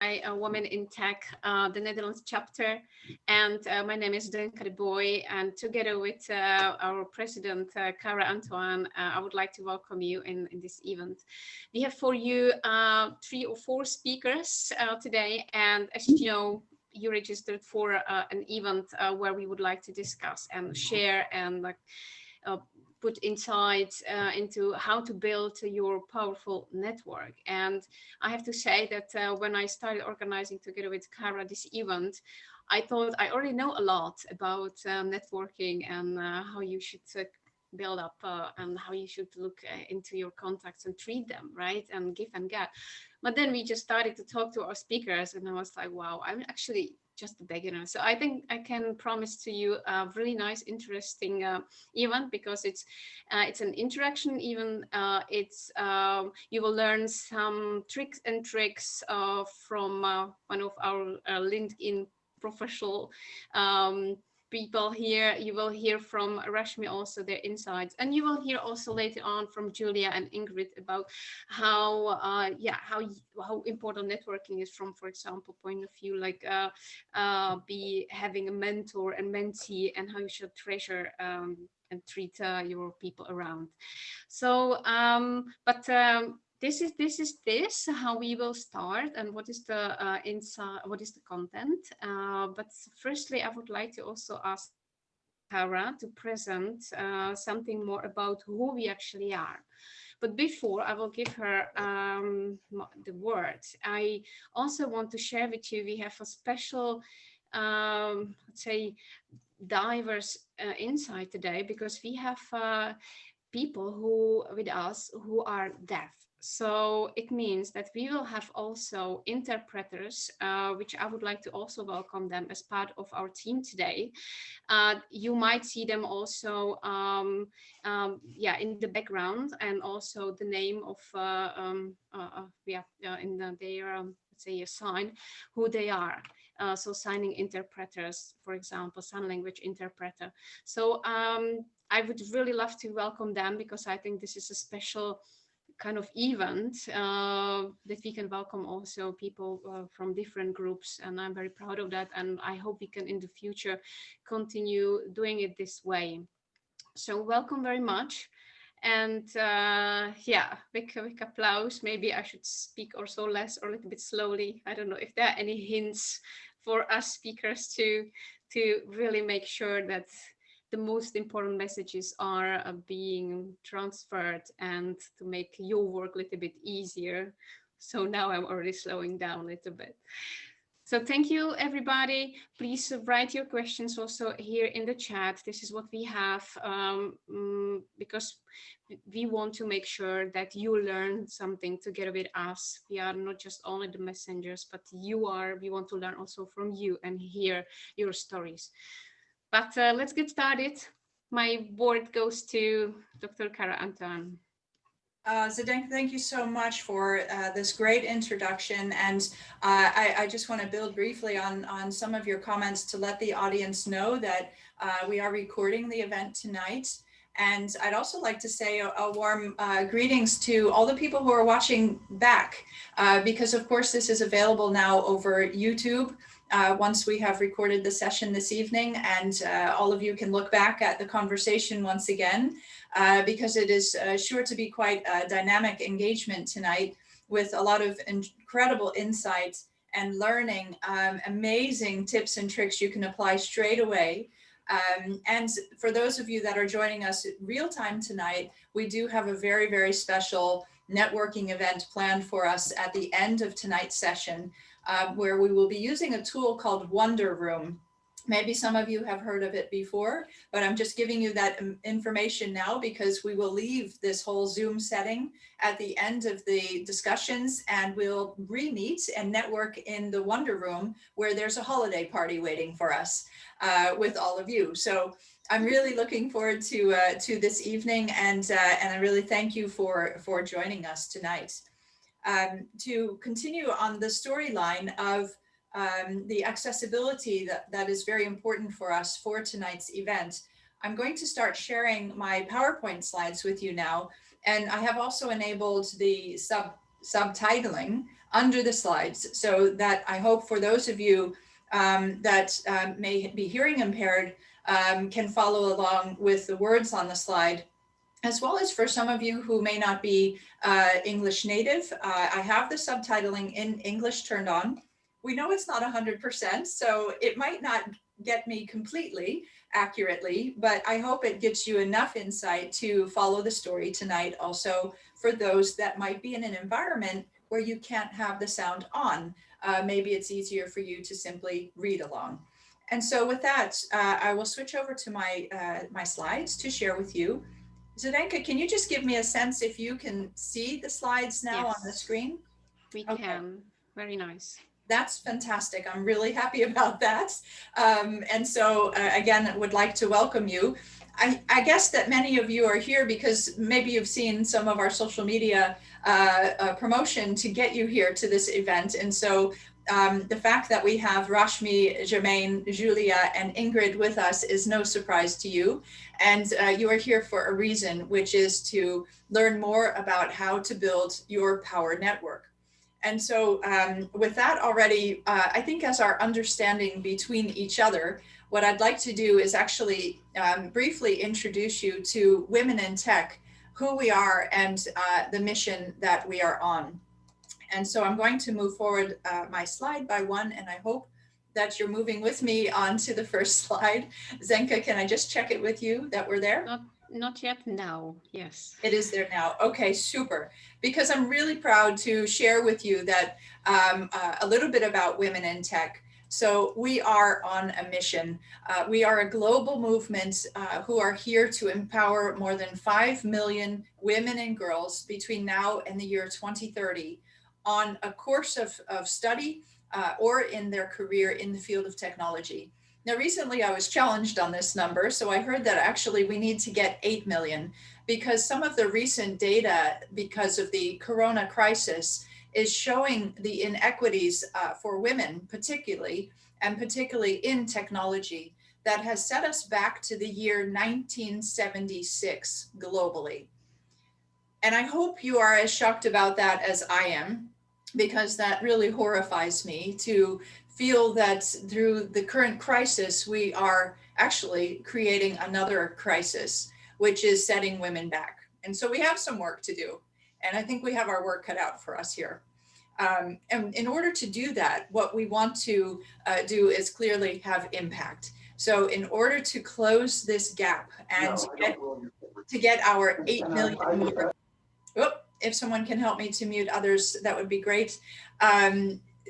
by Women in Tech, the Netherlands chapter. And my name is Duncan de Boy. And together with our president, Cara Antoine, I would like to welcome you in this event. We have for you 3 or 4 speakers today. And as you know, you registered for an event where we would like to discuss and share and uh, put insights into how to build your powerful network. And I have to say that when I started organizing together with Cara this event, I thought I already know a lot about networking and how you should build up and how you should look into your contacts and treat them, right? And give and get. But then we just started to talk to our speakers, and I was like, wow, I'm actually just a beginner. So I think I can promise to you a really nice, interesting event because it's an interaction. Even it's you will learn some tricks and tricks from one of our LinkedIn professional people here. You will hear from Rashmi also their insights, and you will hear also later on from Julia and Ingrid about how how important networking is from, for example, point of view like be having a mentor and mentee, and how you should treasure and treat your people around. So, this how we will start, and what is the inside, what is the content. But firstly, I would like to also ask Cara to present something more about who we actually are. But before I will give her the words, I also want to share with you, we have a special, let's say, diverse insight today, because we have people who with us who are deaf. So it means that we will have also interpreters, which I would like to also welcome them as part of our team today. You might see them also yeah, in the background, and also the name of in their let's say a sign who they are. So signing interpreters, for example, sign language interpreter. So I would really love to welcome them, because I think this is a special kind of event that we can welcome also people from different groups, and I'm very proud of that, and I hope we can in the future continue doing it this way. So welcome very much. And yeah, big applause. Maybe I should speak also less or a little bit slowly. I don't know if there are any hints for us speakers to really make sure that the most important messages are being transferred, and to make your work a little bit easier. So now I'm already slowing down a little bit. So thank you, everybody. Please write your questions also here in the chat. This is what we have, because we want to make sure that you learn something together with us. We are not just only the messengers, but we want to learn also from you and hear your stories. But let's get started. My board goes to Dr. Cara Antoine. Zdenka, thank you so much for this great introduction. And I just want to build briefly on some of your comments to let the audience know that we are recording the event tonight. And I'd also like to say a warm greetings to all the people who are watching back, because of course this is available now over YouTube. Once we have recorded the session this evening, and all of you can look back at the conversation once again, because it is sure to be quite a dynamic engagement tonight, with a lot of incredible insights and learning, amazing tips and tricks you can apply straight away. And for those of you that are joining us real time tonight, we do have a very, very special networking event planned for us at the end of tonight's session, where we will be using a tool called Wonder Room. Maybe some of you have heard of it before, but I'm just giving you that information now, because we will leave this whole Zoom setting at the end of the discussions, and we'll re-meet and network in the Wonder Room, where there's a holiday party waiting for us with all of you. So I'm really looking forward to this evening, and I really thank you for joining us tonight. To continue on the storyline of the accessibility that is very important for us for tonight's event, I'm going to start sharing my PowerPoint slides with you now. And I have also enabled the subtitling under the slides, so that I hope for those of you that may be hearing impaired can follow along with the words on the slide, as well as for some of you who may not be English native. I have the subtitling in English turned on. We know it's not 100%, so it might not get me completely accurately, but I hope it gives you enough insight to follow the story tonight, also for those that might be in an environment where you can't have the sound on. Maybe it's easier for you to simply read along. And so with that, I will switch over to my slides to share with you. Zdenka, can you just give me a sense if you can see the slides now on the screen? We can. Very nice. That's fantastic. I'm really happy about that. And so again, would like to welcome you. I guess that many of you are here because maybe you've seen some of our social media promotion to get you here to this event. And so the fact that we have Rashmi, Jermaine, Julia, and Ingrid with us is no surprise to you. And you are here for a reason, which is to learn more about how to build your power network. And so with that already, I think as our understanding between each other, what I'd like to do is actually briefly introduce you to Women in Tech, who we are, and the mission that we are on. And so I'm going to move forward my slide by one, and I hope that you're moving with me on to the first slide. Zenka, can I just check it with you that we're there? Not yet, now, yes. It is there now. Okay, super. Because I'm really proud to share with you that a little bit about Women in Tech. So we are on a mission. We are a global movement who are here to empower more than 5 million women and girls between now and the year 2030 on a course of study or in their career in the field of technology. Now, recently I was challenged on this number, so I heard that actually we need to get 8 million because some of the recent data, because of the corona crisis, is showing the inequities for women particularly, and particularly in technology, that has set us back to the year 1976 globally. And I hope you are as shocked about that as I am, because that really horrifies me to feel that through the current crisis, we are actually creating another crisis, which is setting women back. And so we have some work to do. And I think we have our work cut out for us here. And in order to do that, what we want to do is clearly have impact. So in order to close this gap and to get our 8 million more, if someone can help me to mute others, that would be great.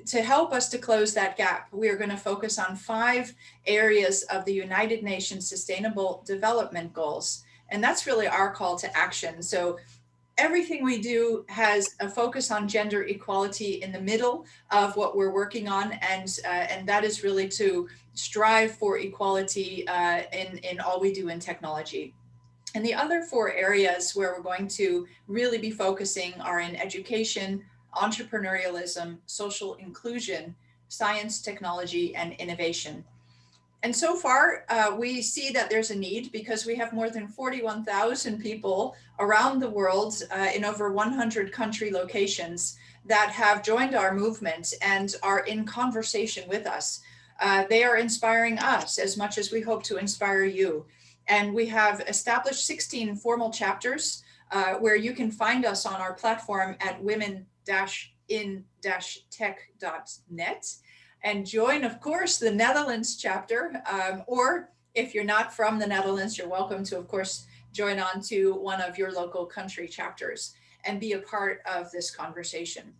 To help us to close that gap, we are going to focus on 5 areas of the United Nations Sustainable Development Goals. And that's really our call to action. So everything we do has a focus on gender equality in the middle of what we're working on. And that is really to strive for equality in all we do in technology. And the other 4 areas where we're going to really be focusing are in education, entrepreneurialism, social inclusion, science, technology, and innovation. And so far, we see that there's a need because we have more than 41,000 people around the world in over 100 country locations that have joined our movement and are in conversation with us. They are inspiring us as much as we hope to inspire you. And we have established 16 formal chapters where you can find us on our platform at women-in-tech.net and join, of course, the Netherlands chapter. Or if you're not from the Netherlands, you're welcome to, of course, join on to one of your local country chapters and be a part of this conversation.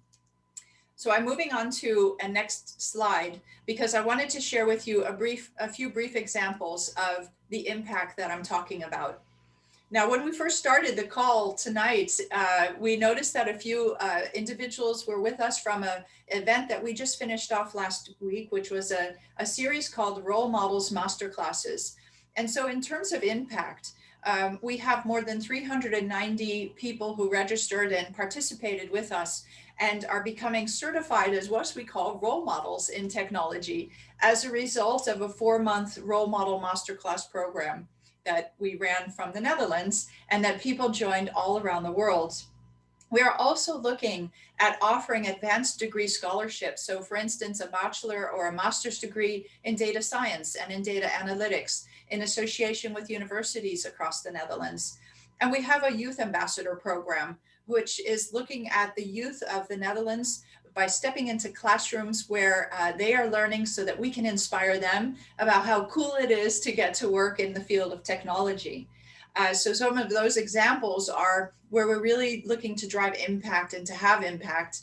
So I'm moving on to a next slide because I wanted to share with you a few brief examples of the impact that I'm talking about. Now, when we first started the call tonight, we noticed that a few individuals were with us from an event that we just finished off last week, which was a series called Role Models Masterclasses. And so in terms of impact, we have more than 390 people who registered and participated with us and are becoming certified as what we call role models in technology as a result of a 4-month role model masterclass program that we ran from the Netherlands and that people joined all around the world. We are also looking at offering advanced degree scholarships. So for instance, a bachelor or a master's degree in data science and in data analytics in association with universities across the Netherlands. And we have a youth ambassador program, which is looking at the youth of the Netherlands by stepping into classrooms where they are learning so that we can inspire them about how cool it is to get to work in the field of technology. So some of those examples are where we're really looking to drive impact and to have impact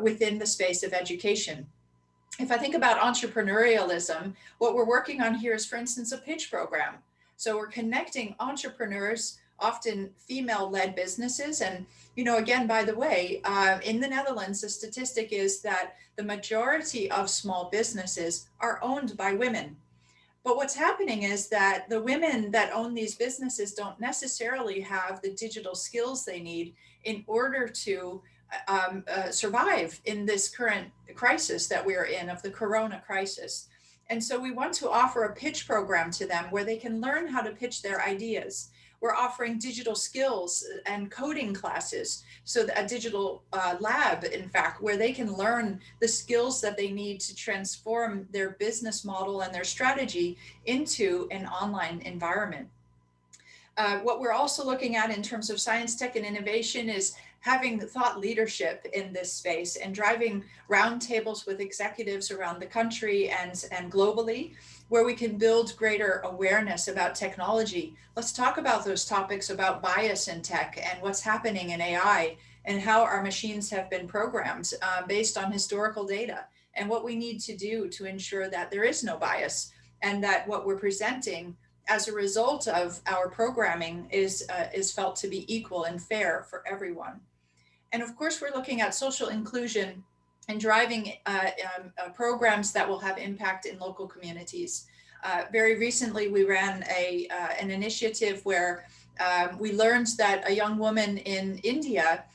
within the space of education. If I think about entrepreneurialism, what we're working on here is, for instance, a pitch program. So we're connecting entrepreneurs, often female-led businesses. And, again, by the way, in the Netherlands, the statistic is that the majority of small businesses are owned by women. But what's happening is that the women that own these businesses don't necessarily have the digital skills they need in order to survive in this current crisis that we're in, of the corona crisis. And so we want to offer a pitch program to them where they can learn how to pitch their ideas. We're offering digital skills and coding classes, so a digital lab, in fact, where they can learn the skills that they need to transform their business model and their strategy into an online environment. What we're also looking at in terms of science, tech, and innovation is having thought leadership in this space and driving roundtables with executives around the country and globally, where we can build greater awareness about technology. Let's talk about those topics about bias in tech and what's happening in AI and how our machines have been programmed based on historical data, and what we need to do to ensure that there is no bias and that what we're presenting as a result of our programming is felt to be equal and fair for everyone. And of course, we're looking at social inclusion and driving programs that will have impact in local communities. Very recently, we ran an initiative where we learned that a young woman in India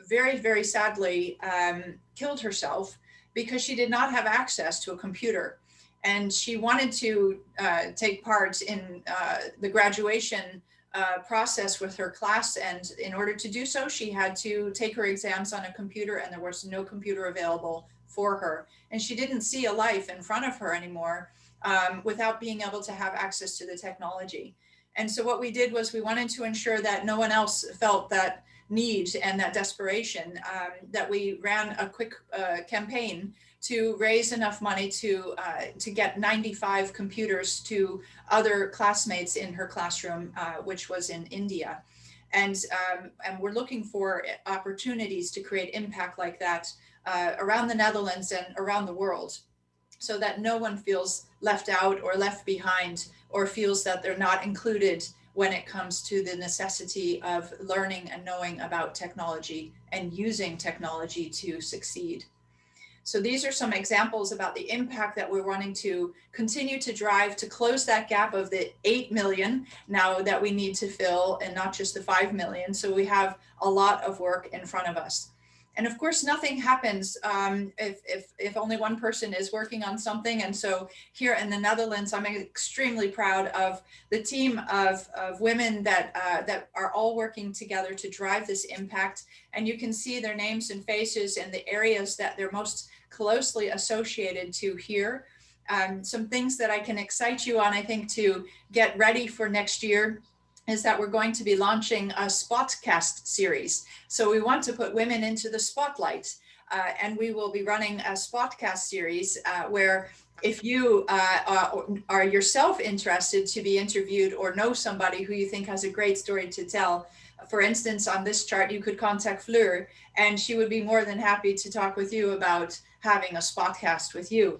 very, very sadly killed herself because she did not have access to a computer. And she wanted to take part in the graduation process with her class. And in order to do so, she had to take her exams on a computer, and there was no computer available for her. And she didn't see a life in front of her anymore without being able to have access to the technology. And so what we did was we wanted to ensure that no one else felt that need and that desperation, that we ran a quick campaign to raise enough money to get 95 computers to other classmates in her classroom, which was in India. And we're looking for opportunities to create impact like that around the Netherlands and around the world, so that no one feels left out or left behind or feels that they're not included when it comes to the necessity of learning and knowing about technology and using technology to succeed. So these are some examples about the impact that we're wanting to continue to drive to close that gap of the 8 million now that we need to fill, and not just the 5 million. So we have a lot of work in front of us. And of course, nothing happens if only one person is working on something. And so here in the Netherlands, I'm extremely proud of the team of women that are all working together to drive this impact. And you can see their names and faces in the areas that they're most closely associated to here. Some things that I can excite you on, I think, to get ready for next year is that we're going to be launching a Spotcast series. So we want to put women into the spotlight, and we will be running a Spotcast series where if you are yourself interested to be interviewed or know somebody who you think has a great story to tell, for instance, on this chart, you could contact Fleur, and she would be more than happy to talk with you about having a Spotcast with you.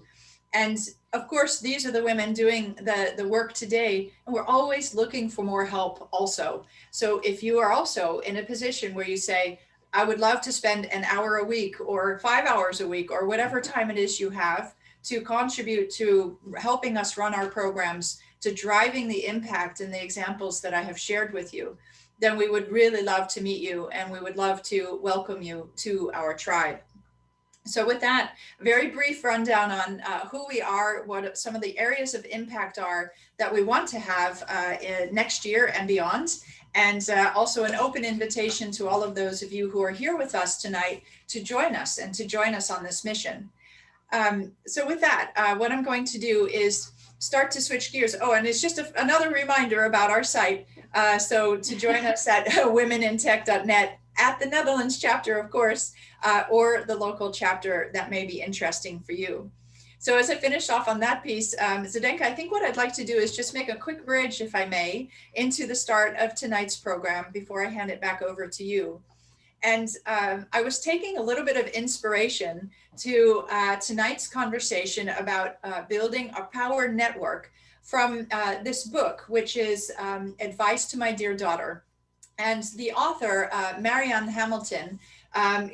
And of course, these are the women doing the work today, and we're always looking for more help also. So if you are also in a position where you say, I would love to spend an hour a week or 5 hours a week or whatever time it is you have to contribute to helping us run our programs, to driving the impact and the examples that I have shared with you, then we would really love to meet you, and we would love to welcome you to our tribe. So with that, very brief rundown on who we are, what some of the areas of impact are that we want to have next year and beyond, and also an open invitation to all of those of you who are here with us tonight to join us and to join us on this mission. So with that, what I'm going to do is start to switch gears. Oh, and it's just another reminder about our site. So to join us at womenintech.net, at the Netherlands chapter, of course, or the local chapter that may be interesting for you. So as I finish off on that piece, Zdenka, I think what I'd like to do is just make a quick bridge, if I may, into the start of tonight's program before I hand it back over to you. And I was taking a little bit of inspiration to tonight's conversation about building a power network from this book, which is Advice to My Dear Daughter. And the author, Marianne Hamilton,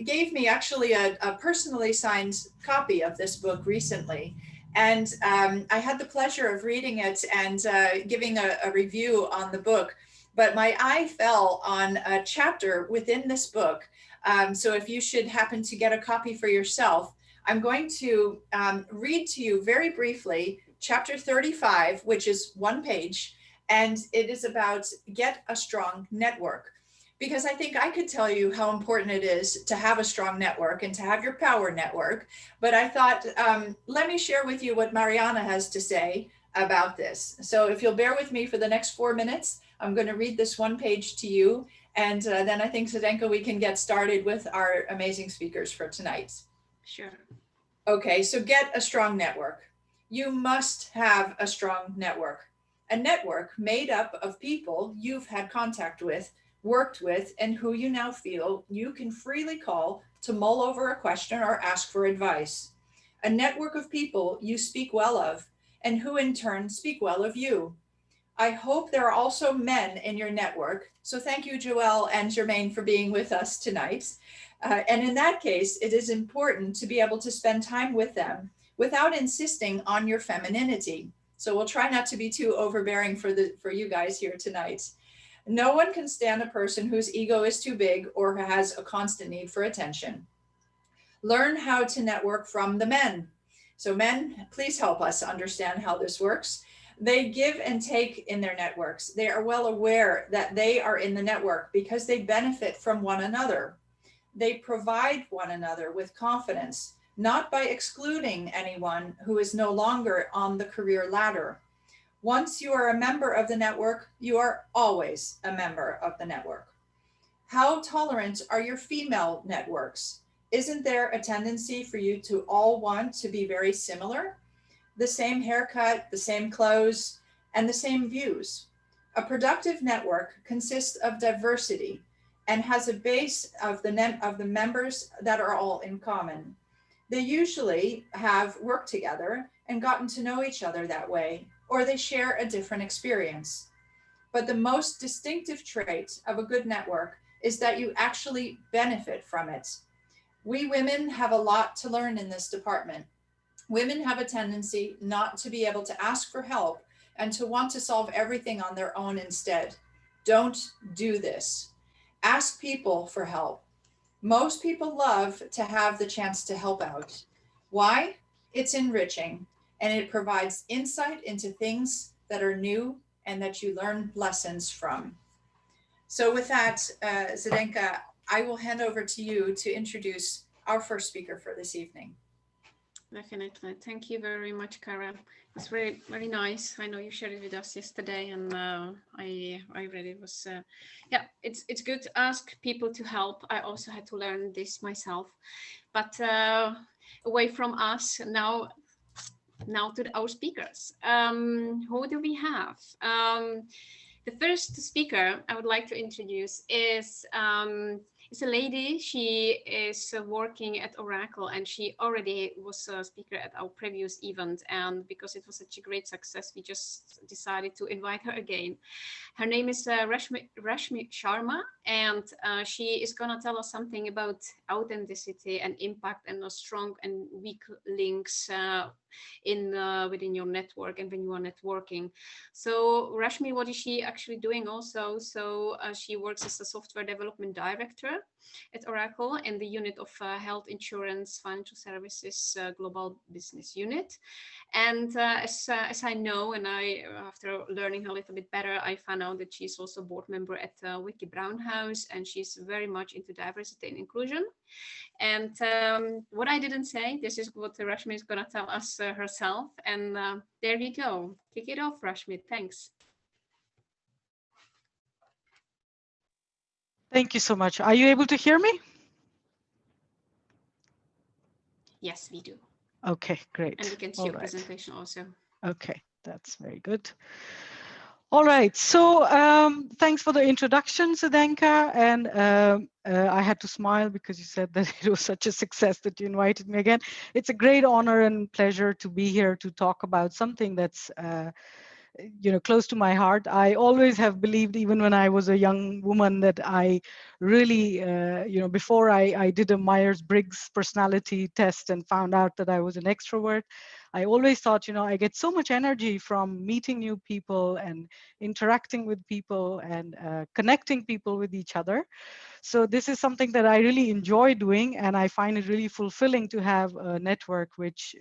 gave me actually a personally signed copy of this book recently. And I had the pleasure of reading it and giving a review on the book. But my eye fell on a chapter within this book. So if you should happen to get a copy for yourself, I'm going to read to you very briefly chapter 35, which is one page. And it is about get a strong network, because I think I could tell you how important it is to have a strong network and to have your power network. But I thought, let me share with you what Mariana has to say about this. So if you'll bear with me for the next 4 minutes, I'm going to read this one page to you. And then I think, Zdenka, we can get started with our amazing speakers for tonight. Sure. Okay, so get a strong network. You must have a strong network. A network made up of people you've had contact with, worked with, and who you now feel you can freely call to mull over a question or ask for advice. A network of people you speak well of, and who in turn speak well of you. I hope there are also men in your network. So thank you, Joelle and Jermaine, for being with us tonight. And in that case, it is important to be able to spend time with them without insisting on your femininity. So we'll try not to be too overbearing for you guys here tonight. No one can stand a person whose ego is too big or who has a constant need for attention. Learn how to network from the men. So men, please help us understand how this works. They give and take in their networks. They are well aware that they are in the network because they benefit from one another. They provide one another with confidence, not by excluding anyone who is no longer on the career ladder. Once you are a member of the network, you are always a member of the network. How tolerant are your female networks? Isn't there a tendency for you to all want to be very similar? The same haircut, the same clothes, and the same views. A productive network consists of diversity and has a base of the members that are all in common. They usually have worked together and gotten to know each other that way, or they share a different experience. But the most distinctive trait of a good network is that you actually benefit from it. We women have a lot to learn in this department. Women have a tendency not to be able to ask for help and to want to solve everything on their own instead. Don't do this. Ask people for help. Most people love to have the chance to help out. Why? It's enriching and it provides insight into things that are new and that you learn lessons from. So with that, Zdenka, I will hand over to you to introduce our first speaker for this evening. Definitely. Thank you very much, Kara. It's very, very nice. I know you shared it with us yesterday, and I read it. Was yeah, it's good to ask people to help. I also had to learn this myself, but away from us now to our speakers. Who do we have? The first speaker I would like to introduce is a lady. She is working at Oracle, and she already was a speaker at our previous event. And because it was such a great success, we just decided to invite her again. Her name is Rashmi Sharma, and she is gonna tell us something about authenticity and impact and the strong and weak links within your network and when you are networking. So Rashmi, what is she actually doing also? So she works as a software development director at Oracle in the unit of health insurance, financial services, global business unit. And as I know, and after learning her a little bit better, I found out that she's also board member at Wiki Brown House, and she's very much into diversity and inclusion. And what I didn't say, this is what Rashmi is going to tell us herself. And there you go. Kick it off, Rashmi. Thanks. Thank you so much. Are you able to hear me? Yes, we do. Okay, great. And we can see your presentation also. Okay, that's very good. All right, so thanks for the introduction, Zdenka. And I had to smile because you said that it was such a success that you invited me again. It's a great honor and pleasure to be here to talk about something that's close to my heart. I always have believed, even when I was a young woman, that I really, before I did a Myers-Briggs personality test and found out that I was an extrovert, I always thought, I get so much energy from meeting new people and interacting with people and connecting people with each other. So this is something that I really enjoy doing, and I find it really fulfilling to have a network which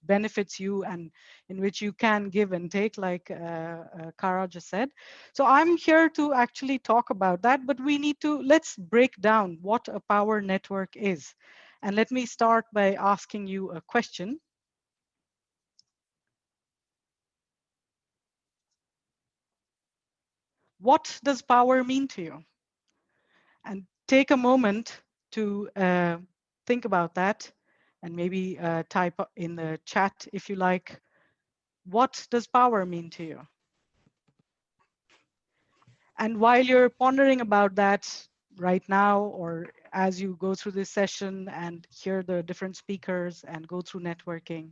benefits you and in which you can give and take, like Kara just said. So I'm here to actually talk about that, but let's break down what a power network is. And let me start by asking you a question. What does power mean to you? And take a moment to think about that, and maybe type in the chat if you like, what does power mean to you? And while you're pondering about that right now, or as you go through this session and hear the different speakers and go through networking,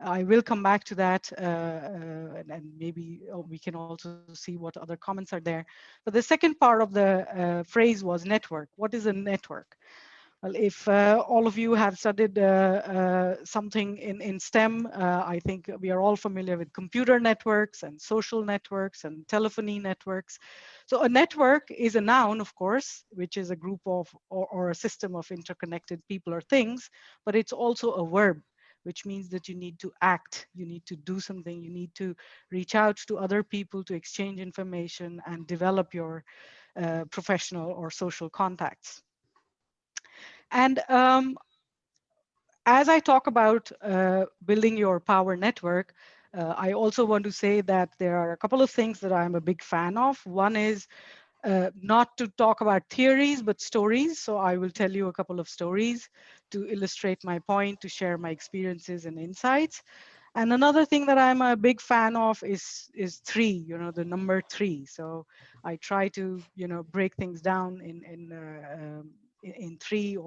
I will come back to that, and maybe we can also see what other comments are there. But the second part of the phrase was network. What is a network? Well, if all of you have studied something in STEM, I think we are all familiar with computer networks and social networks and telephony networks. So a network is a noun, of course, which is a group of or a system of interconnected people or things, but it's also a verb, which means that you need to act, you need to do something, you need to reach out to other people to exchange information and develop your professional or social contacts. And as I talk about building your power network, I also want to say that there are a couple of things that I'm a big fan of. One is not to talk about theories, but stories. So I will tell you a couple of stories to illustrate my point, to share my experiences and insights. And another thing that I'm a big fan of is three, the number three. So I try to, break things down in three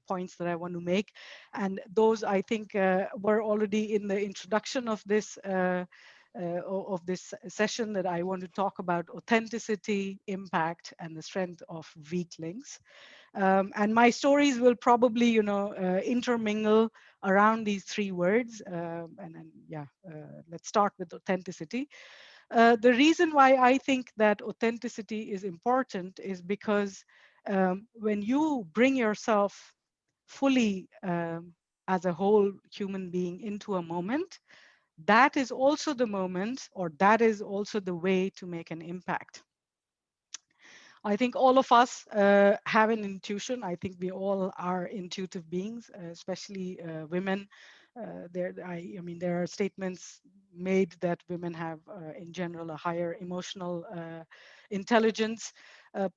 points that I want to make. And those, I think, were already in the introduction of this session, that I want to talk about authenticity, impact, and the strength of weak links. And my stories will probably, intermingle around these three words. Let's start with authenticity. The reason why I think that authenticity is important is because when you bring yourself fully as a whole human being into a moment, that is also the moment, or that is also the way to make an impact. I think all of us have an intuition. I think we all are intuitive beings, especially women. There are statements made that women have, in general, a higher emotional intelligence.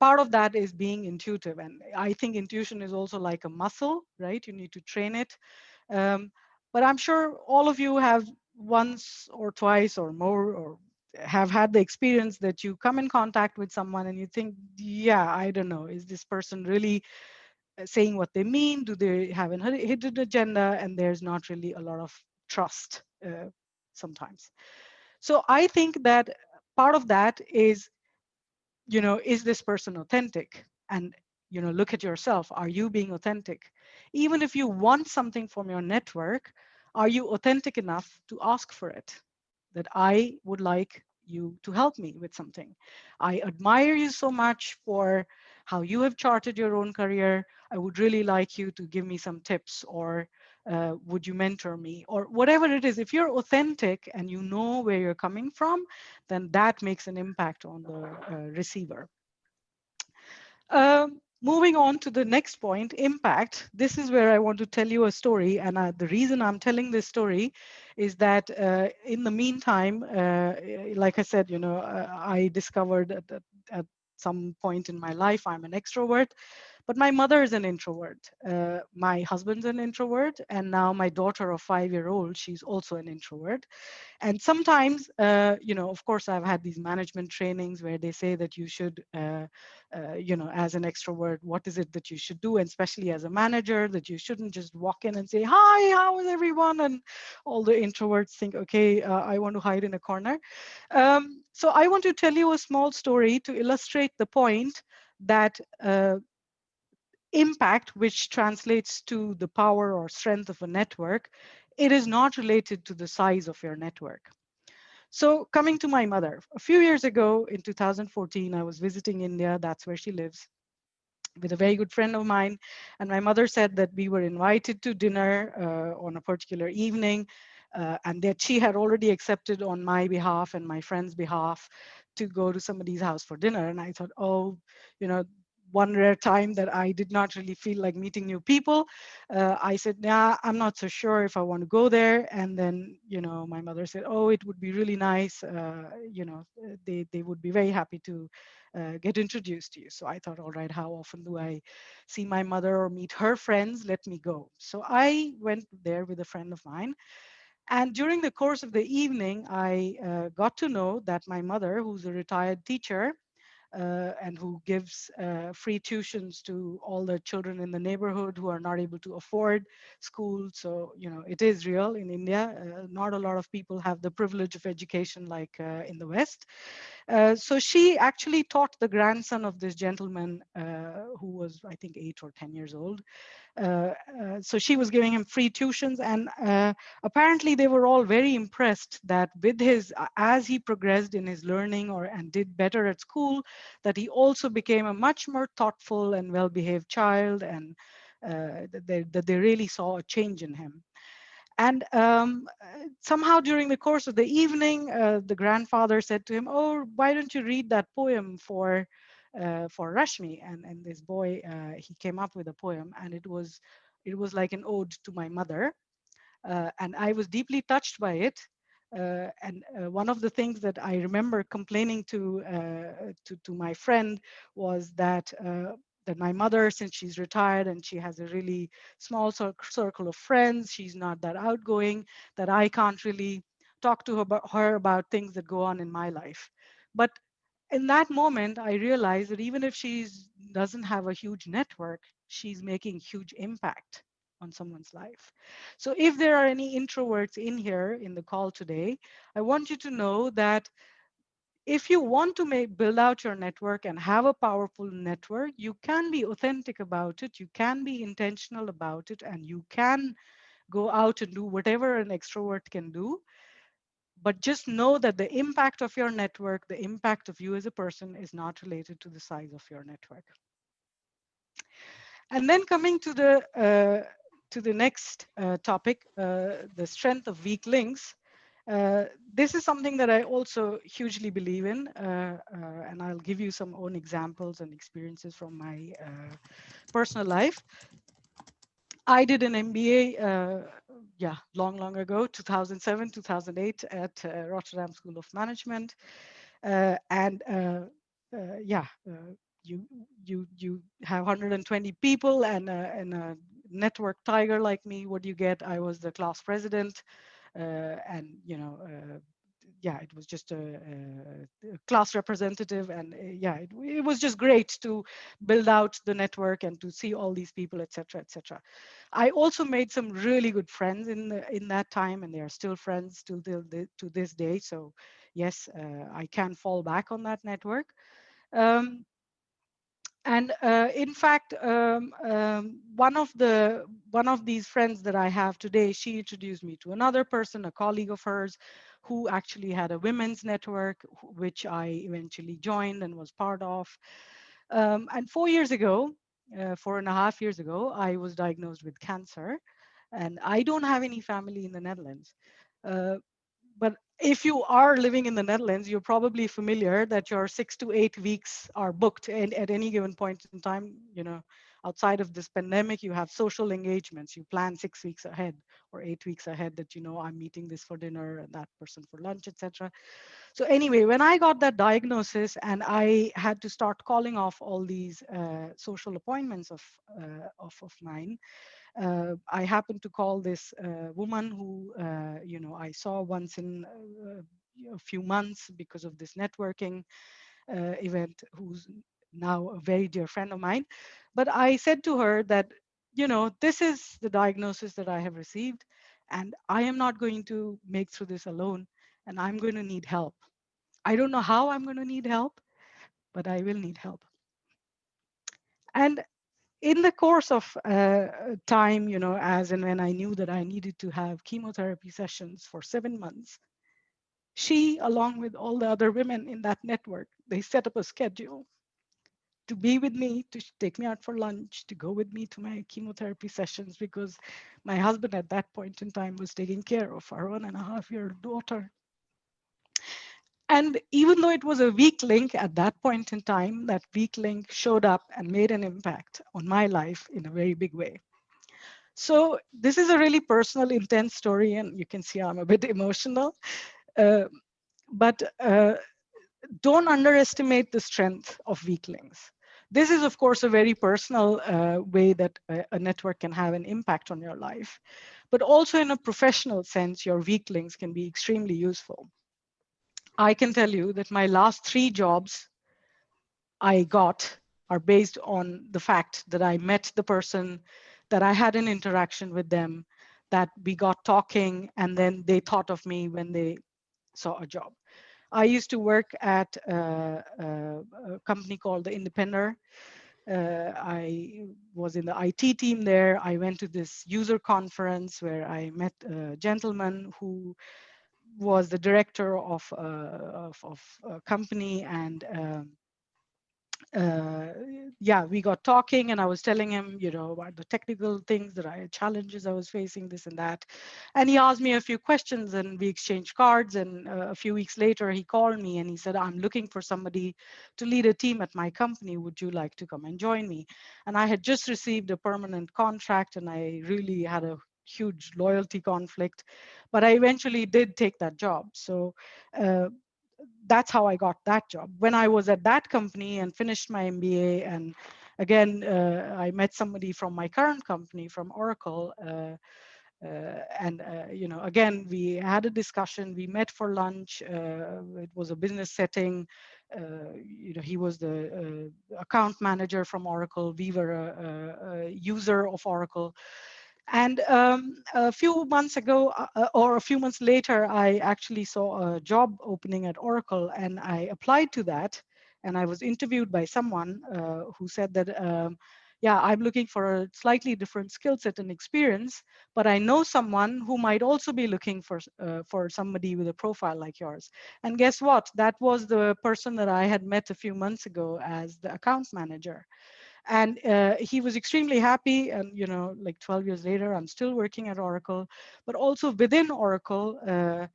Part of that is being intuitive. And I think intuition is also like a muscle, right? You need to train it. But I'm sure all of you have once or twice or more, or have had the experience that you come in contact with someone and you think, yeah, I don't know, is this person really saying what they mean? Do they have a hidden agenda? And there's not really a lot of trust sometimes. So I think that part of that is, is this person authentic? And, look at yourself. Are you being authentic? Even if you want something from your network, are you authentic enough to ask for it? That I would like you to help me with something. I admire you so much for how you have charted your own career. I would really like you to give me some tips, or would you mentor me, or whatever it is. If you're authentic and you know where you're coming from, then that makes an impact on the receiver. Moving on to the next point, impact. This is where I want to tell you a story. And the reason I'm telling this story is that in the meantime, like I said, I discovered at some point in my life, I'm an extrovert, but my mother is an introvert. My husband's an introvert. And now my daughter of 5-year-old, she's also an introvert. And sometimes, of course, I've had these management trainings where they say that you should, as an extrovert, what is it that you should do? And especially as a manager, that you shouldn't just walk in and say, hi, how is everyone? And all the introverts think, okay, I want to hide in a corner. So I want to tell you a small story to illustrate the point that impact, which translates to the power or strength of a network, it is not related to the size of your network. So coming to my mother, a few years ago in 2014, I was visiting India. That's where she lives, with a very good friend of mine. And my mother said that we were invited to dinner on a particular evening, and that she had already accepted on my behalf and my friend's behalf to go to somebody's house for dinner. And I thought, oh, one rare time that I did not really feel like meeting new people. I said, nah, I'm not so sure if I want to go there. And then, my mother said, oh, it would be really nice. They would be very happy to get introduced to you. So I thought, all right, how often do I see my mother or meet her friends? Let me go. So I went there with a friend of mine. And during the course of the evening, I got to know that my mother, who's a retired teacher, and who gives free tuitions to all the children in the neighborhood who are not able to afford school. So, it is real in India. Not a lot of people have the privilege of education like in the West. So she actually taught the grandson of this gentleman who was, I think, 8 or 10 years old. So she was giving him free tuitions, and apparently they were all very impressed that with his, as he progressed in his learning and did better at school, that he also became a much more thoughtful and well-behaved child, and that they really saw a change in him. And somehow during the course of the evening, the grandfather said to him, "Oh, why don't you read that poem for Rashmi?" And this boy, he came up with a poem, and it was like an ode to my mother. And I was deeply touched by it. And one of the things that I remember complaining to my friend was that my mother, since she's retired and she has a really small circle of friends, she's not that outgoing, that I can't really talk to her about things that go on in my life. But in that moment, I realized that even if she doesn't have a huge network, she's making huge impact on someone's life. So if there are any introverts in here in the call today, I want you to know that if you want to build out your network and have a powerful network, you can be authentic about it, you can be intentional about it, and you can go out and do whatever an extrovert can do. But just know that the impact of your network, the impact of you as a person, is not related to the size of your network. And then coming to the next topic, the strength of weak links. This is something that I also hugely believe in, and I'll give you some own examples and experiences from my personal life. I did an MBA, long ago, 2007, 2008, at Rotterdam School of Management, and you you have 120 people and a network tiger like me. What do you get? I was the class president, and it was just a class representative, and it was just great to build out the network and to see all these people, etc., etc. I also made some really good friends in that time, and they are still friends to this day. So yes, I can fall back on that network. And in fact, one of these friends that I have today, she introduced me to another person, a colleague of hers, who actually had a women's network, which I eventually joined and was part of. And 4 years ago, 4.5 years ago, I was diagnosed with cancer, and I don't have any family in the Netherlands. Uh, but if you are living in the Netherlands, you're probably familiar that your 6 to 8 weeks are booked, and at any given point in time, outside of this pandemic, you have social engagements. You plan 6 weeks ahead or 8 weeks ahead that I'm meeting this for dinner and that person for lunch, etc. So anyway, when I got that diagnosis and I had to start calling off all these social appointments of mine, I happened to call this woman who, I saw once in a few months because of this networking event, who's now a very dear friend of mine. But I said to her that, this is the diagnosis that I have received, and I am not going to make through this alone, and I'm going to need help. I don't know how I'm going to need help, but I will need help. And in the course of time, as and when I knew that I needed to have chemotherapy sessions for 7 months, she, along with all the other women in that network, they set up a schedule to be with me, to take me out for lunch, to go with me to my chemotherapy sessions, because my husband at that point in time was taking care of our 1.5-year daughter. And even though it was a weak link at that point in time, that weak link showed up and made an impact on my life in a very big way. So this is a really personal, intense story, and you can see I'm a bit emotional. Uh, but don't underestimate the strength of weak links. This is, of course, a very personal way that a network can have an impact on your life. But also in a professional sense, your weak links can be extremely useful. I can tell you that my last 3 jobs I got are based on the fact that I met the person, that I had an interaction with them, that we got talking, and then they thought of me when they saw a job. I used to work at a company called The Independer. I was in the IT team there. I went to this user conference where I met a gentleman who was the director of a company, and uh, yeah, we got talking, and I was telling him, about the technical things that challenges I was facing, this and that. And he asked me a few questions, and we exchanged cards. And a few weeks later, he called me and he said, I'm looking for somebody to lead a team at my company. Would you like to come and join me? And I had just received a permanent contract, and I really had a huge loyalty conflict, but I eventually did take that job. So that's how I got that job. When I was at that company and finished my MBA, and again, I met somebody from my current company, from Oracle, and again, we had a discussion. We met for lunch. It was a business setting. He was the account manager from Oracle. We were a user of Oracle. And a few months ago, or a few months later, I actually saw a job opening at Oracle, and I applied to that. And I was interviewed by someone who said that, yeah, I'm looking for a slightly different skill set and experience, but I know someone who might also be looking for somebody with a profile like yours. And guess what? That was the person that I had met a few months ago as the account manager. And he was extremely happy. And like 12 years later, I'm still working at Oracle. But also within Oracle, I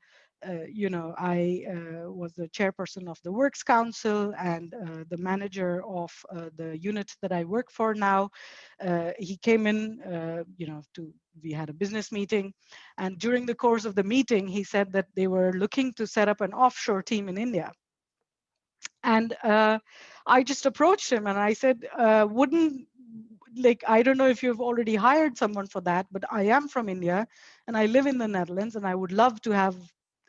was the chairperson of the Works Council and the manager of the unit that I work for now. He came in, we had a business meeting. And during the course of the meeting, he said that they were looking to set up an offshore team in India. And I just approached him and I said, I don't know if you've already hired someone for that, but I am from India and I live in the Netherlands, and I would love to have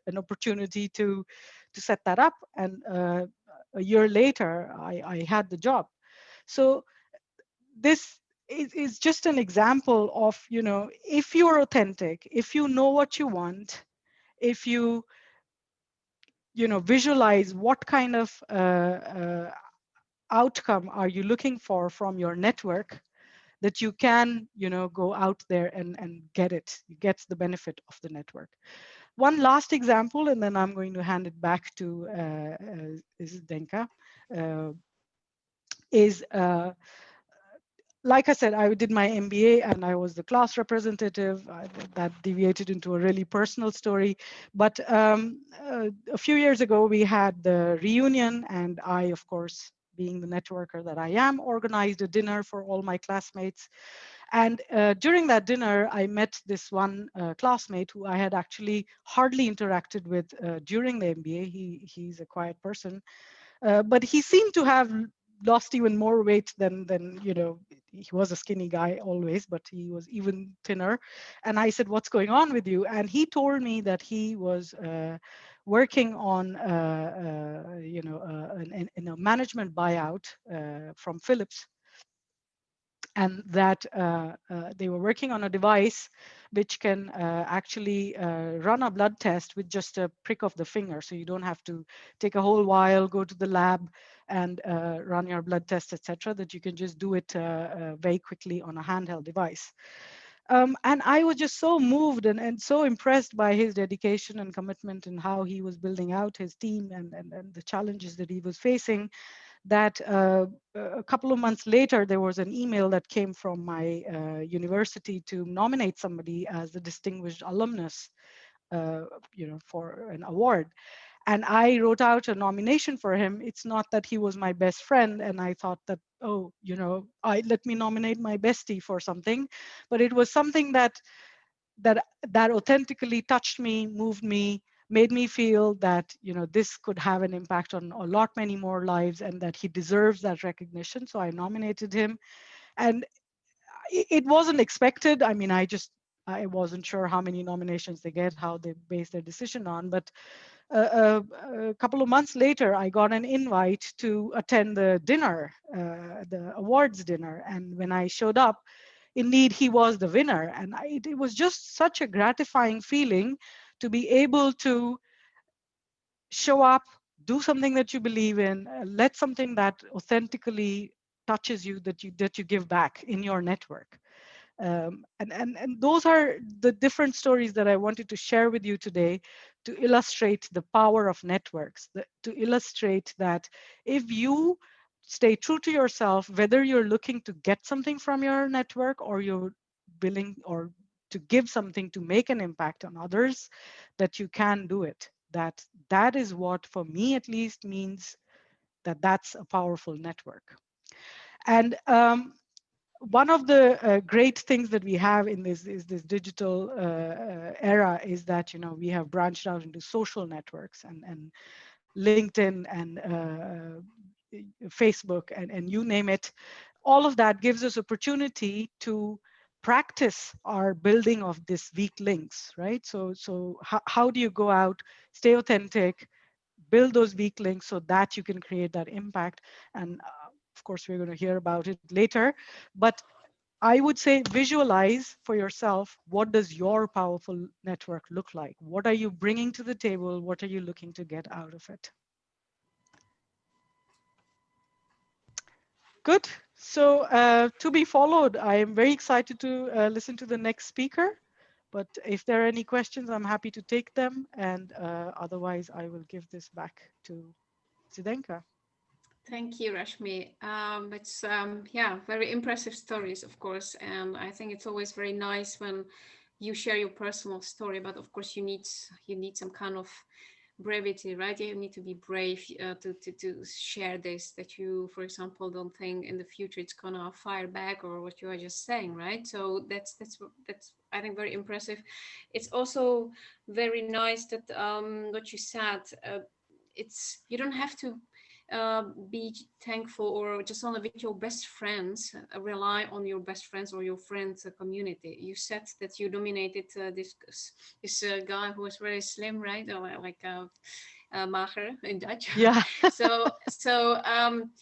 an opportunity to set that up. And a year later, I had the job. So this is just an example of, if you're authentic, if you know what you want, if you visualize what kind of outcome are you looking for from your network, that you can go out there and get the benefit of the network. One last example, and then I'm going to hand it back to Zdenka. is like I said, I did my MBA and I was the class representative. That deviated into a really personal story. But a few years ago, we had the reunion, and I, of course, being the networker that I am, organized a dinner for all my classmates. And during that dinner, I met this one classmate who I had actually hardly interacted with during the MBA. He's a quiet person, but he seemed to have lost even more weight than he was a skinny guy always, but he was even thinner. And I said, "What's going on with you?" And he told me that he was working on in a management buyout from Philips, and that they were working on a device which can actually run a blood test with just a prick of the finger. So you don't have to take a whole while, go to the lab and run your blood test, etc. That you can just do it very quickly on a handheld device. And I was just so moved and so impressed by his dedication and commitment and how he was building out his team and the challenges that he was facing, that a couple of months later, there was an email that came from my university to nominate somebody as the distinguished alumnus, for an award. And I wrote out a nomination for him. It's not that he was my best friend, and I thought that, oh, let me nominate my bestie for something, but it was something that authentically touched me, moved me, made me feel that this could have an impact on a lot many more lives, and that he deserves that recognition. So I nominated him, and it wasn't expected. I mean, I wasn't sure how many nominations they get, how they base their decision on, but a couple of months later, I got an invite to attend the dinner, the awards dinner. And when I showed up, indeed, he was the winner. And it was just such a gratifying feeling to be able to show up, do something that you believe in, let something that authentically touches you, that you give back in your network. And those are the different stories that I wanted to share with you today, to illustrate the power of networks, to illustrate that if you stay true to yourself, whether you're looking to get something from your network or you're willing or to give something to make an impact on others, that you can do it. That is what, for me at least, means that that's a powerful network. And one of the great things that we have in this digital era is that we have branched out into social networks and LinkedIn and Facebook and you name it. All of that gives us opportunity to practice our building of this weak links, right? So how do you go out, stay authentic, build those weak links so that you can create that impact? And of course, we're going to hear about it later, but I would say visualize for yourself, what does your powerful network look like? What are you bringing to the table? What are you looking to get out of it? Good. So to be followed, I am very excited to listen to the next speaker. But if there are any questions, I'm happy to take them. And otherwise, I will give this back to Zdenka. Thank you, Rashmi. It's yeah, very impressive stories, of course, and I think it's always very nice when you share your personal story. But of course, you need some kind of brevity, right? You need to be brave to share this. That you, for example, don't think in the future it's gonna fire back or what you are just saying, right? So that's I think very impressive. It's also very nice that what you said. It's you don't have to be thankful or just only with your best friends, rely on your best friends or your friends community. You said that you dominated this guy who was very slim, right? Or like mager in Dutch. Yeah. So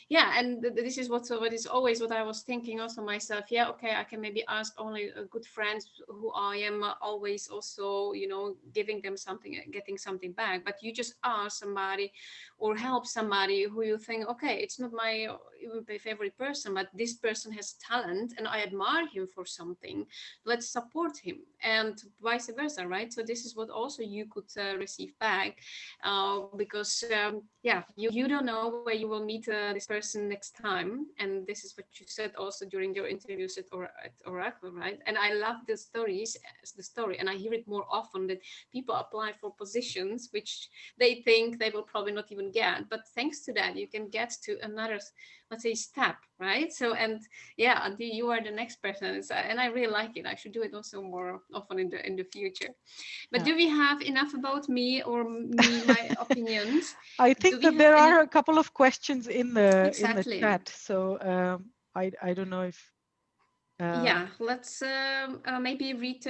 yeah, and this is what is always what I was thinking also myself. Yeah, okay, I can maybe ask only good friends who I am always also giving them something, getting something back. But you just ask somebody or help somebody who you think, okay, it's not my even my favorite person, but this person has talent and I admire him for something. Let's support him, and vice versa, right? So this is what also you could receive back now, because yeah, you don't know where you will meet this person next time, and this is what you said also during your interviews at Oracle, right? And I love the stories, the story, and I hear it more often, that people apply for positions which they think they will probably not even get, but thanks to that you can get to another, let's say, step, right? So, and yeah, until you are the next person. And I really like it. I should do it also more often in the future. But Yeah. do we have enough about me, or me, my opinions? I Do think we that have there any? are a couple of questions in the Exactly. chat. So I don't know if Yeah, let's maybe read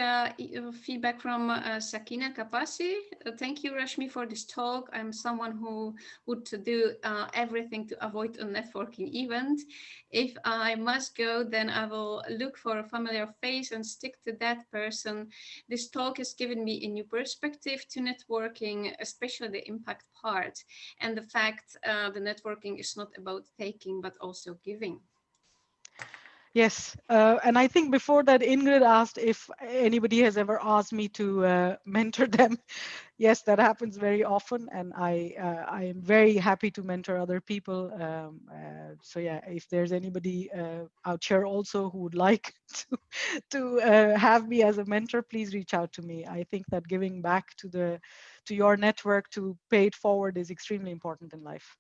feedback from Sakina Kapasi. Thank you, Rashmi, for this talk. I'm someone who would do everything to avoid a networking event. If I must go, then I will look for a familiar face and stick to that person. This talk has given me a new perspective to networking, especially the impact part, and the fact the networking is not about taking, but also giving. Yes, and I think before that, Ingrid asked if anybody has ever asked me to mentor them. Yes, that happens very often, and I am very happy to mentor other people. So yeah, if there's anybody out here also who would like to have me as a mentor, please reach out to me. I think that giving back to your network, to pay it forward, is extremely important in life.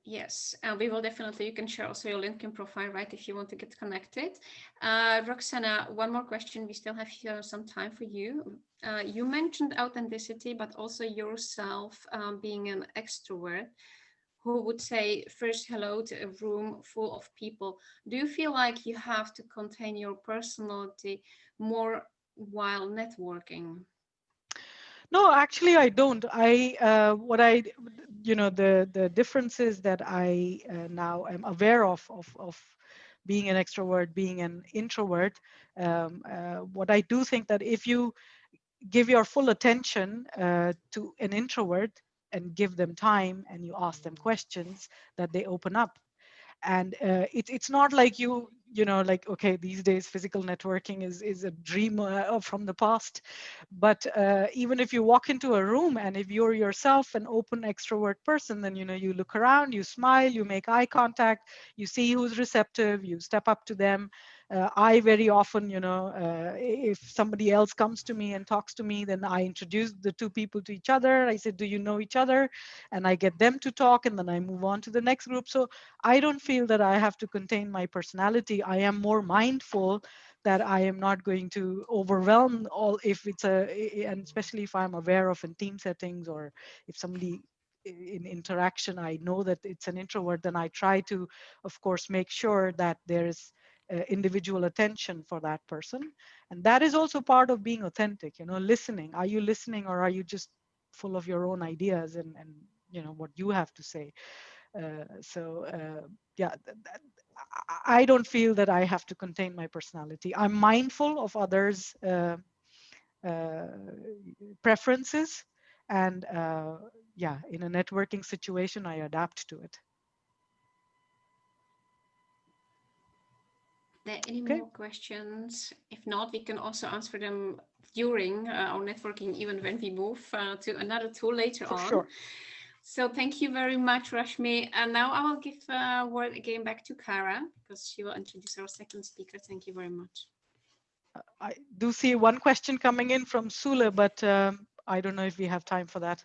Yes, we will definitely. You can share also your LinkedIn profile, right, if you want to get connected. Roxana, one more question. We still have here some time for you. You mentioned authenticity, but also yourself being an extrovert who would say first hello to a room full of people. Do you feel like you have to contain your personality more while networking? No, actually, I don't. What I, the differences that I now am aware of being an extrovert, being an introvert. What I do think that if you give your full attention to an introvert and give them time and you ask them questions, that they open up. And it's not like like, okay, these days physical networking is a dream from the past. But even if you walk into a room and if you're yourself an open extrovert person, then you look around, you smile, you make eye contact, you see who's receptive, you step up to them. I very often, if somebody else comes to me and talks to me, then I introduce the two people to each other. I said, do you know each other? And I get them to talk, and then I move on to the next group. So I don't feel that I have to contain my personality. I am more mindful that I am not going to overwhelm all, if it's and especially if I'm aware of in team settings, or if somebody in interaction, I know that it's an introvert, then I try to, of course, make sure that there's individual attention for that person. And that is also part of being authentic, listening. Are you listening, or are you just full of your own ideas and what you have to say? Yeah, I don't feel that I have to contain my personality. I'm mindful of others' uh, preferences, and yeah, in a networking situation, I adapt to it. There any Okay, more questions? If not, we can also answer them during our networking, even when we move to another tool later for on. sure. So thank you very much, Rashmi. And now I will give word again back to Kara, because she will introduce our second speaker. Thank you very much. I do see one question coming in from Sule, but I don't know if we have time for that.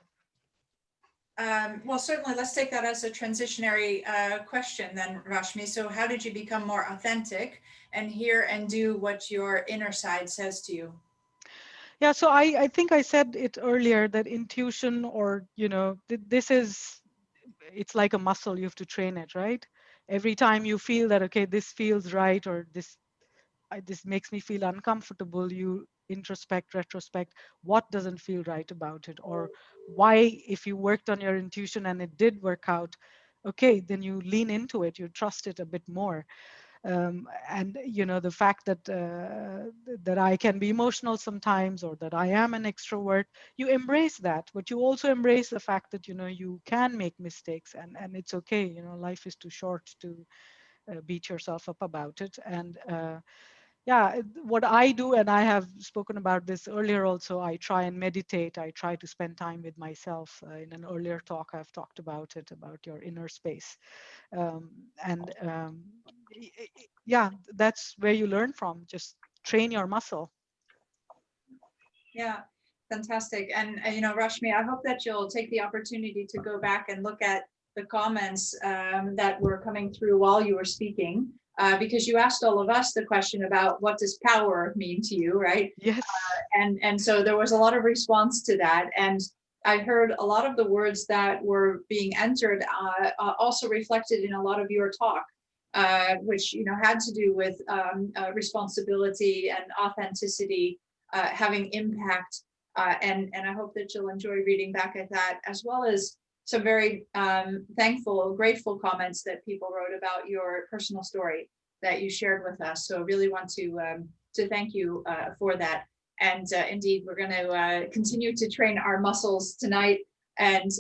Well, certainly let's take that as a transitionary question then, Rashmi. So how did you become more authentic and hear and do what your inner side says to you? Yeah, so I think I said it earlier, that intuition, or, this is, it's like a muscle, you have to train it, right? Every time you feel that, okay, this feels right, or this makes me feel uncomfortable, you introspect, retrospect, what doesn't feel right about it, or why, if you worked on your intuition and it did work out, okay, then you lean into it, you trust it a bit more. And the fact that I can be emotional sometimes, or that I am an extrovert, you embrace that, but you also embrace the fact that you can make mistakes, and it's okay. Life is too short to beat yourself up about it. And yeah, what I do, and I have spoken about this earlier also, I try and meditate. I try to spend time with myself. In an earlier talk, I've talked about it, about your inner space. And yeah, that's where you learn from. Just train your muscle. Yeah, fantastic. And Rashmi, I hope that you'll take the opportunity to go back and look at the comments that were coming through while you were speaking, because you asked all of us the question about what does power mean to you, right? Yes. And so there was a lot of response to that. And I heard a lot of the words that were being entered also reflected in a lot of your talk, which had to do with responsibility and authenticity, having impact. And I hope that you'll enjoy reading back at that, as well as some very thankful, grateful comments that people wrote about your personal story that you shared with us. So I really want to thank you for that. And indeed, we're going to continue to train our muscles tonight, and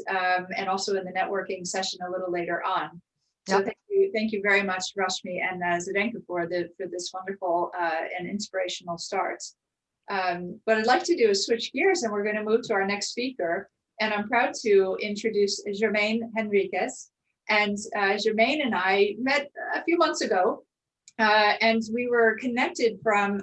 also in the networking session a little later on. So Yep. thank you very much, Rashmi and Zdenka, for this wonderful and inspirational start. What I'd like to do is switch gears, and we're going to move to our next speaker. And I'm proud to introduce Germaine Henriquez. And Germaine and I met a few months ago. And we were connected from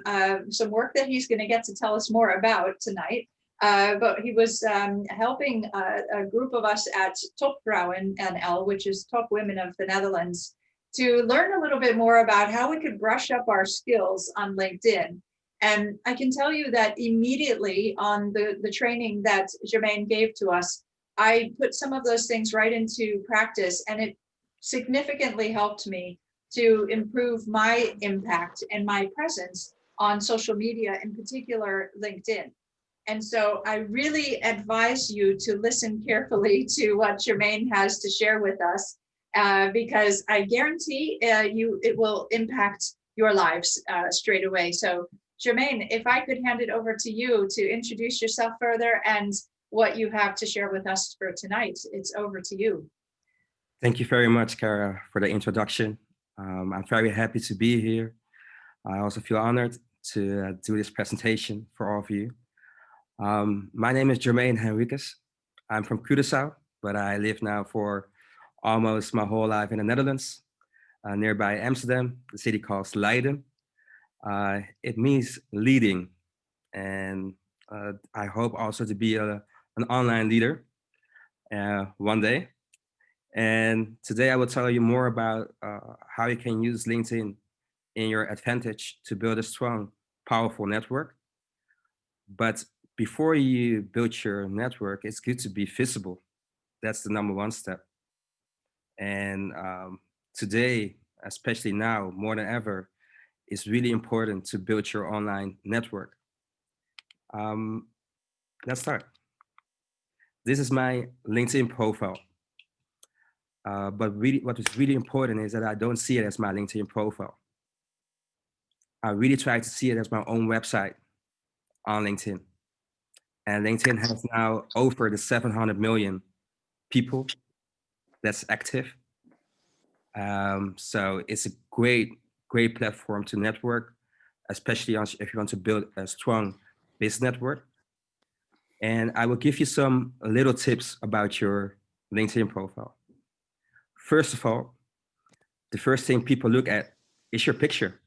some work that he's going to get to tell us more about tonight. But he was helping a group of us at Top Vrouwen NL, which is Top Women of the Netherlands, to learn a little bit more about how we could brush up our skills on LinkedIn. And I can tell you that immediately on the training that Germaine gave to us, I put some of those things right into practice, and it significantly helped me to improve my impact and my presence on social media, in particular LinkedIn. And so I really advise you to listen carefully to what Germaine has to share with us, because I guarantee it will impact your lives straight away. So Germaine, if I could hand it over to you to introduce yourself further and what you have to share with us for tonight, it's over to you. Thank you very much, Kara, for the introduction. I'm very happy to be here. I also feel honored to do this presentation for all of you. My name is Germaine Henriquez. I'm from Curaçao, but I live now for almost my whole life in the Netherlands, nearby Amsterdam, the city called Leiden. It means leading, and I hope also to be an online leader one day. And today I will tell you more about how you can use LinkedIn in your advantage to build a strong, powerful network. But before you build your network, it's good to be visible. That's the number one step. And today, especially now, more than ever, it's really important to build your online network. Let's start. This is my LinkedIn profile. But really, what is really important is that I don't see it as my LinkedIn profile. I really try to see it as my own website on LinkedIn. And LinkedIn has now over the 700 million people that's active. So it's a great platform to network, especially if you want to build a strong business network. And I will give you some little tips about your LinkedIn profile. First of all, the first thing people look at is your picture.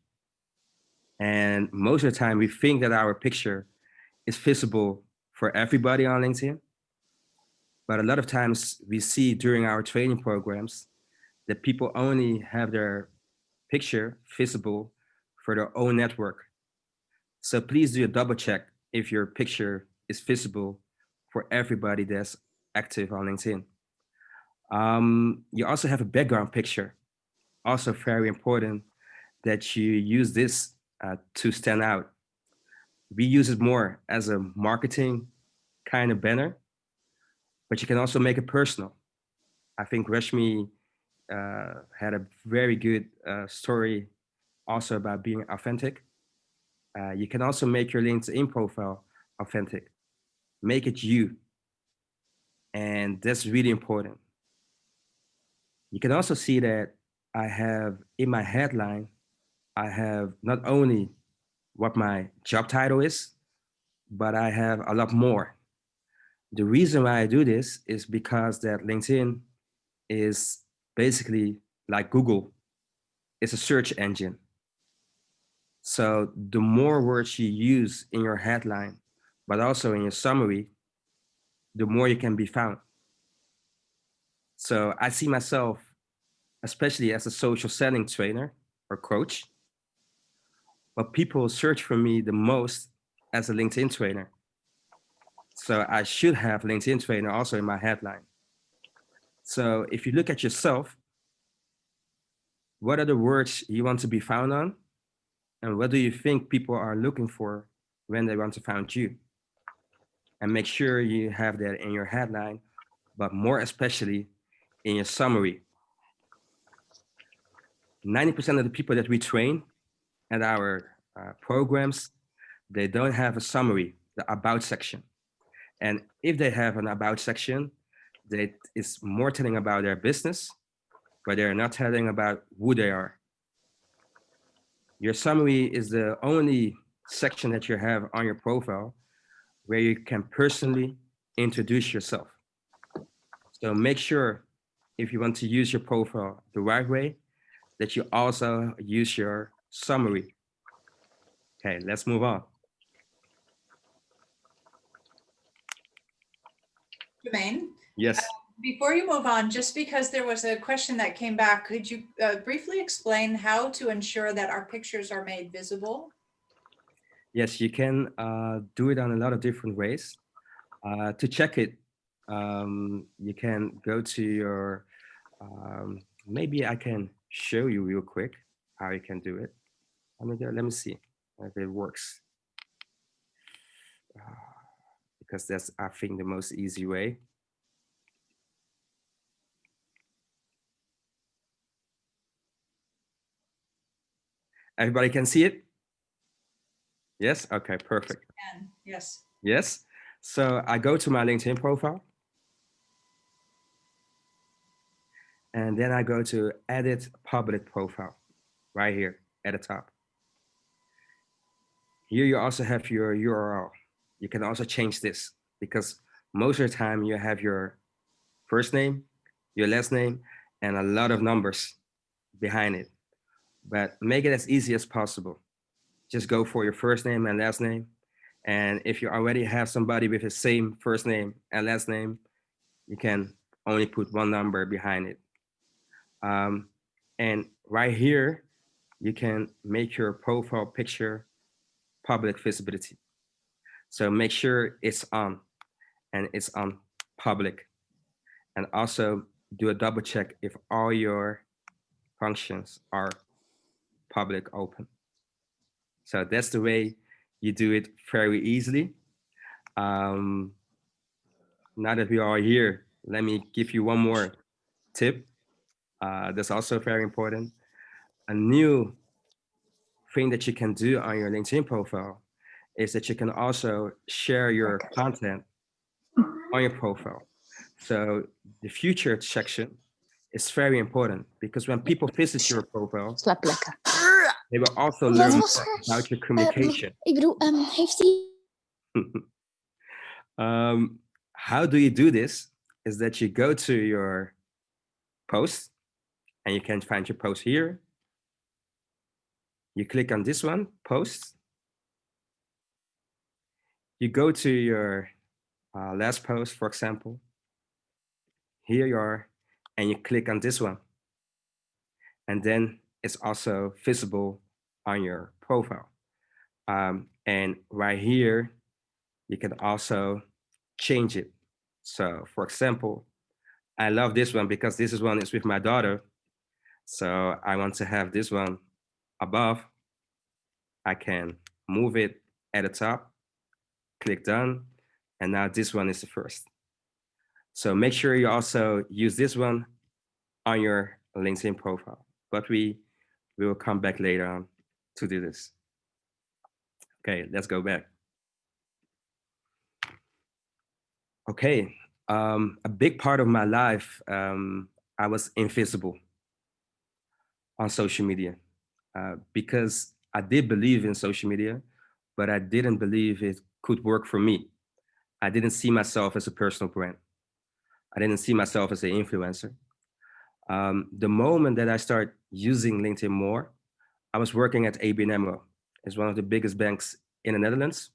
And most of the time we think that our picture is visible for everybody on LinkedIn. But a lot of times we see during our training programs that people only have their picture visible for their own network. So please do a double check if your picture is visible for everybody that's active on LinkedIn. You also have a background picture. Also very important that you use this to stand out. We use it more as a marketing kind of banner, but you can also make it personal. I think Rashmi had a very good story also about being authentic. You can also make your LinkedIn profile authentic. Make it you. And that's really important. You can also see that I have in my headline, I have not only what my job title is, but I have a lot more. The reason why I do this is because that LinkedIn is basically like Google. It's a search engine. So the more words you use in your headline, but also in your summary, the more you can be found. So I see myself, especially as a social selling trainer or coach, but people search for me the most as a LinkedIn trainer. So I should have LinkedIn trainer also in my headline. So if you look at yourself, what are the words you want to be found on? And what do you think people are looking for when they want to find you? And make sure you have that in your headline, but more especially in your summary. 90% of the people that we train at our programs, they don't have a summary, the about section. And if they have an about section, that is more telling about their business, but they're not telling about who they are. Your summary is the only section that you have on your profile where you can personally introduce yourself. So make sure if you want to use your profile the right way, that you also use your summary. Okay, let's move on. Jermaine? Yes. Before you move on, just because there was a question that came back, could you briefly explain how to ensure that our pictures are made visible? Yes, you can do it on a lot of different ways. To check it, you can go to your, maybe I can show you real quick how you can do it. Let me see if it works. Because that's, I think, the most easy way. Everybody can see it? Yes? Okay, perfect. Yes. Yes. So I go to my LinkedIn profile. And then I go to edit public profile right here at the top. Here you also have your URL. You can also change this because most of the time you have your first name, your last name, and a lot of numbers behind it. But make it as easy as possible. Just go for your first name and last name. And if you already have somebody with the same first name and last name, you can only put one number behind it. And right here, you can make your profile picture public visibility. So make sure it's on and it's on public. And also do a double check if all your functions are public open. So that's the way you do it very easily. Now that we are here, let me give you one more tip. That's also very important. A new thing that you can do on your LinkedIn profile is that you can also share your content on your profile. So the future section is very important because when people visit your profile, Slaap lekker. they will also Wat learn was more er? about your communication. Ik bedoel, heeft hij... How do you do this? Is that you go to your post and you can find your post here. You click on this one, post. You go to your last post, for example. Here you are, and you click on this one. And then it's also visible on your profile. And right here, you can also change it. So for example, I love this one because this one is with my daughter. So I want to have this one above. I can move it at the top, click done, and now this one is the first. So make sure you also use this one on your LinkedIn profile, but we will come back later on to do this. Okay, let's go back. Okay, a big part of my life, I was invisible on social media because I did believe in social media, but I didn't believe it could work for me. I didn't see myself as a personal brand. I didn't see myself as an influencer. The moment that I started using LinkedIn more, I was working at ABN AMRO. It's one of the biggest banks in the Netherlands.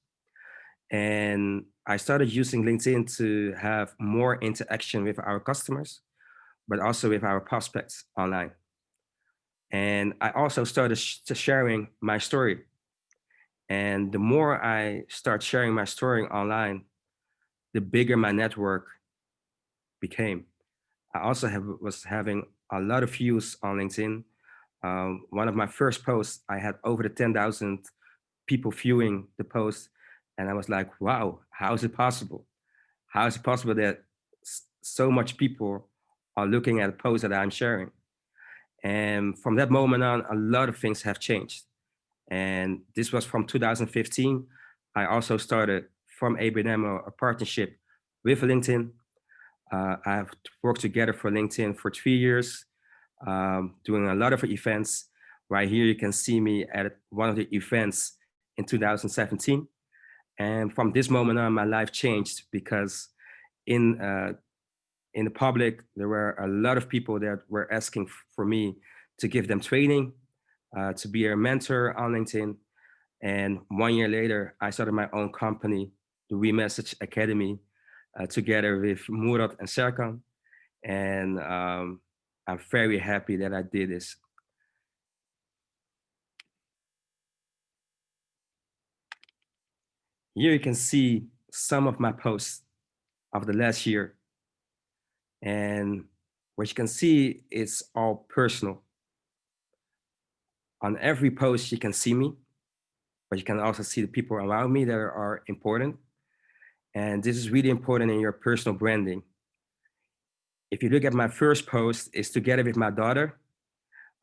And I started using LinkedIn to have more interaction with our customers, but also with our prospects online. And I also started sharing my story. And the more I start sharing my story online, the bigger my network became. I also was having a lot of views on LinkedIn. One of my first posts, I had over the 10,000 people viewing the post. And I was like, wow, how is it possible? How is it possible that so much people are looking at a post that I'm sharing? And from that moment on, a lot of things have changed. And this was from 2015. I also started from ABN AMRO a partnership with LinkedIn. I've worked together for LinkedIn for 3 years, doing a lot of events. Right here, you can see me at one of the events in 2017. And from this moment on, my life changed because in the public, there were a lot of people that were asking for me to give them training, to be a mentor on LinkedIn. And 1 year later, I started my own company, the WeMessage Academy, together with Murat and Serkan. And I'm very happy that I did this. Here you can see some of my posts of the last year. And what you can see, it's all personal. On every post, you can see me, but you can also see the people around me that are important. And this is really important in your personal branding. If you look at my first post, it's together with my daughter.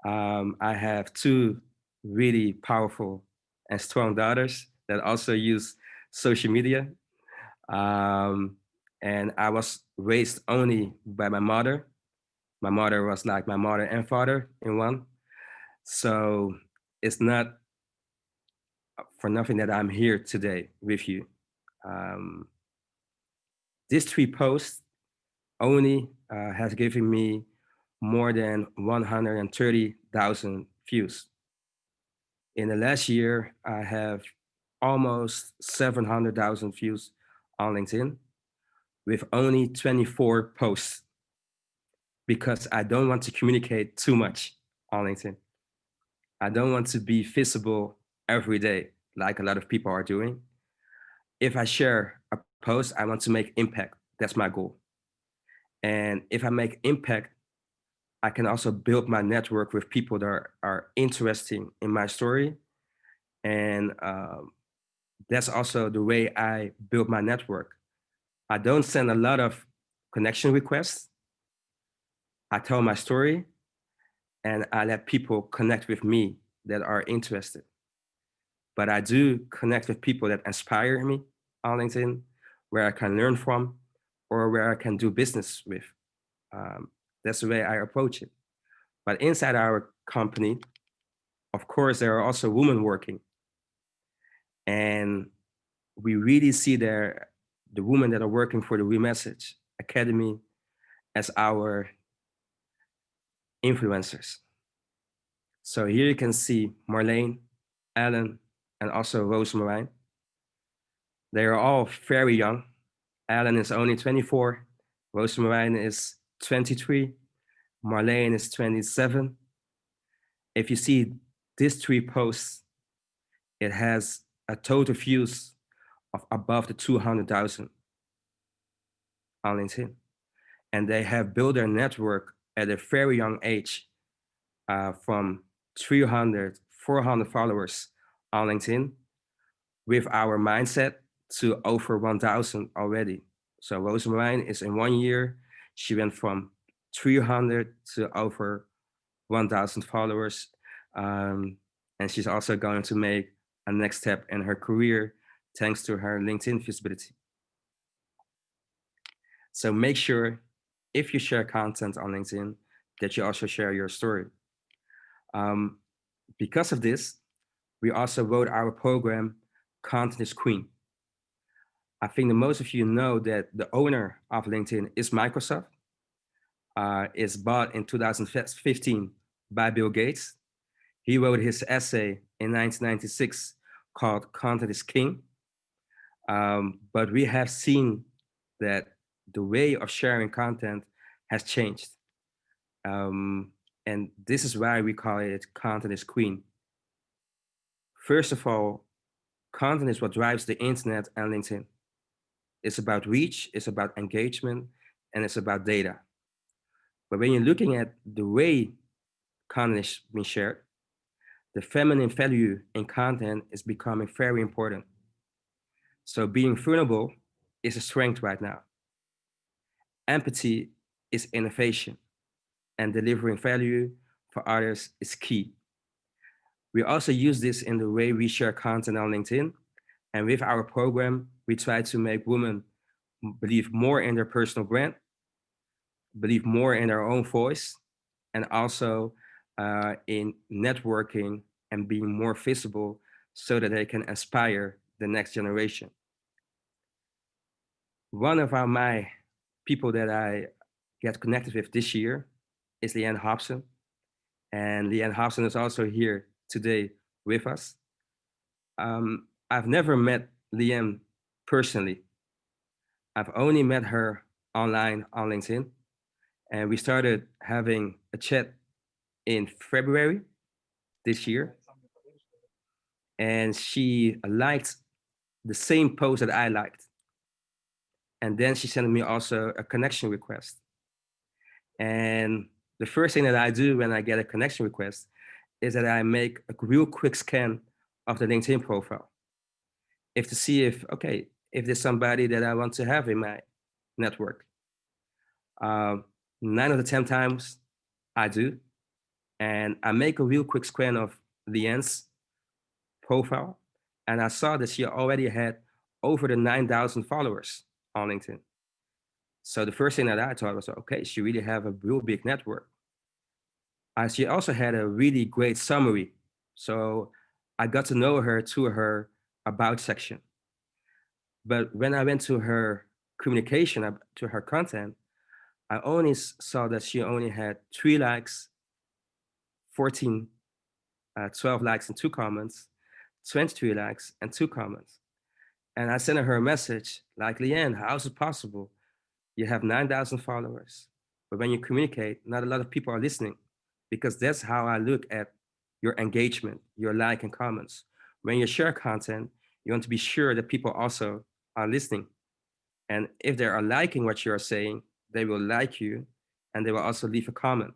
I have two really powerful and strong daughters that also use social media. And I was raised only by my mother. My mother was like my mother and father in one. So it's not for nothing that I'm here today with you. These three posts only has given me more than 130,000 views. In the last year, I have almost 700,000 views on LinkedIn with only 24 posts because I don't want to communicate too much on LinkedIn. I don't want to be visible every day like a lot of people are doing. If I share a post, I want to make impact. That's my goal. And if I make impact, I can also build my network with people that are interested in my story. And that's also the way I build my network. I don't send a lot of connection requests. I tell my story and I let people connect with me that are interested. But I do connect with people that inspire me on LinkedIn, where I can learn from or where I can do business with. That's the way I approach it. But inside our company, of course, there are also women working. And we really see the women that are working for the WeMessage Academy as our influencers. So here you can see Marlene, Ellen, and also Rose Marijn. They are all very young. Ellen is only 24, Rose Marijn is 23, Marlene is 27. If you see these three posts, it has a total views of above the 200,000 on LinkedIn. And they have built their network at a very young age, from 300, 400 followers on LinkedIn with our mindset to over 1,000 already. So Rose Marijn is in 1 year, she went from 300 to over 1,000 followers. And she's also going to make a next step in her career thanks to her LinkedIn visibility. So make sure if you share content on LinkedIn that you also share your story. Because of this, we also wrote our program, Content is Queen. I think that most of you know that the owner of LinkedIn is Microsoft. It's bought in 2015 by Bill Gates. He wrote his essay in 1996 called Content is King. But we have seen that the way of sharing content has changed. And this is why we call it Content is Queen. First of all, content is what drives the internet and LinkedIn. It's about reach, it's about engagement, and it's about data. But when you're looking at the way content is being shared, the feminine value in content is becoming very important. So being vulnerable is a strength right now. Empathy is innovation, and delivering value for others is key. We also use this in the way we share content on LinkedIn. And with our program, we try to make women believe more in their personal brand, believe more in their own voice, and also in networking and being more visible so that they can inspire the next generation. One of my people that I get connected with this year is Leanne Hobson. And Leanne Hobson is also here today with us. I've never met Leanne personally. I've only met her online on LinkedIn. And we started having a chat in February this year. And she liked the same post that I liked. And then she sent me also a connection request. And the first thing that I do when I get a connection request is that I make a real quick scan of the LinkedIn profile. If to see if, okay, if there's somebody that I want to have in my network. 9 out of 10 times I do. And I make a real quick scan of Leanne's profile. And I saw that she already had over the 9,000 followers on LinkedIn. So the first thing that I thought was, okay, she really have a real big network. She also had a really great summary. So I got to know her through her about section. But when I went to her communication, to her content, I only saw that she only had 3 likes, 12 likes and 2 comments, 23 likes and 2 comments. And I sent her a message like, Leanne, how is it possible? You have 9,000 followers, but when you communicate, not a lot of people are listening, because that's how I look at your engagement, your like and comments. When you share content, you want to be sure that people also are listening. And if they are liking what you're saying, they will like you and they will also leave a comment.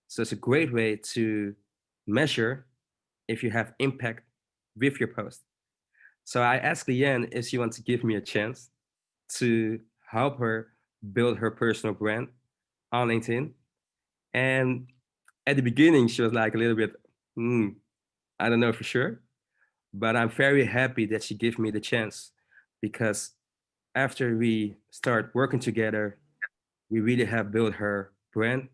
So it's a great way to measure if you have impact with your post. So I asked Leanne if she wants to give me a chance to help her build her personal brand on LinkedIn. And at the beginning, she was like a little bit, I don't know for sure. But I'm very happy that she gave me the chance, because after we start working together, we really have built her brand.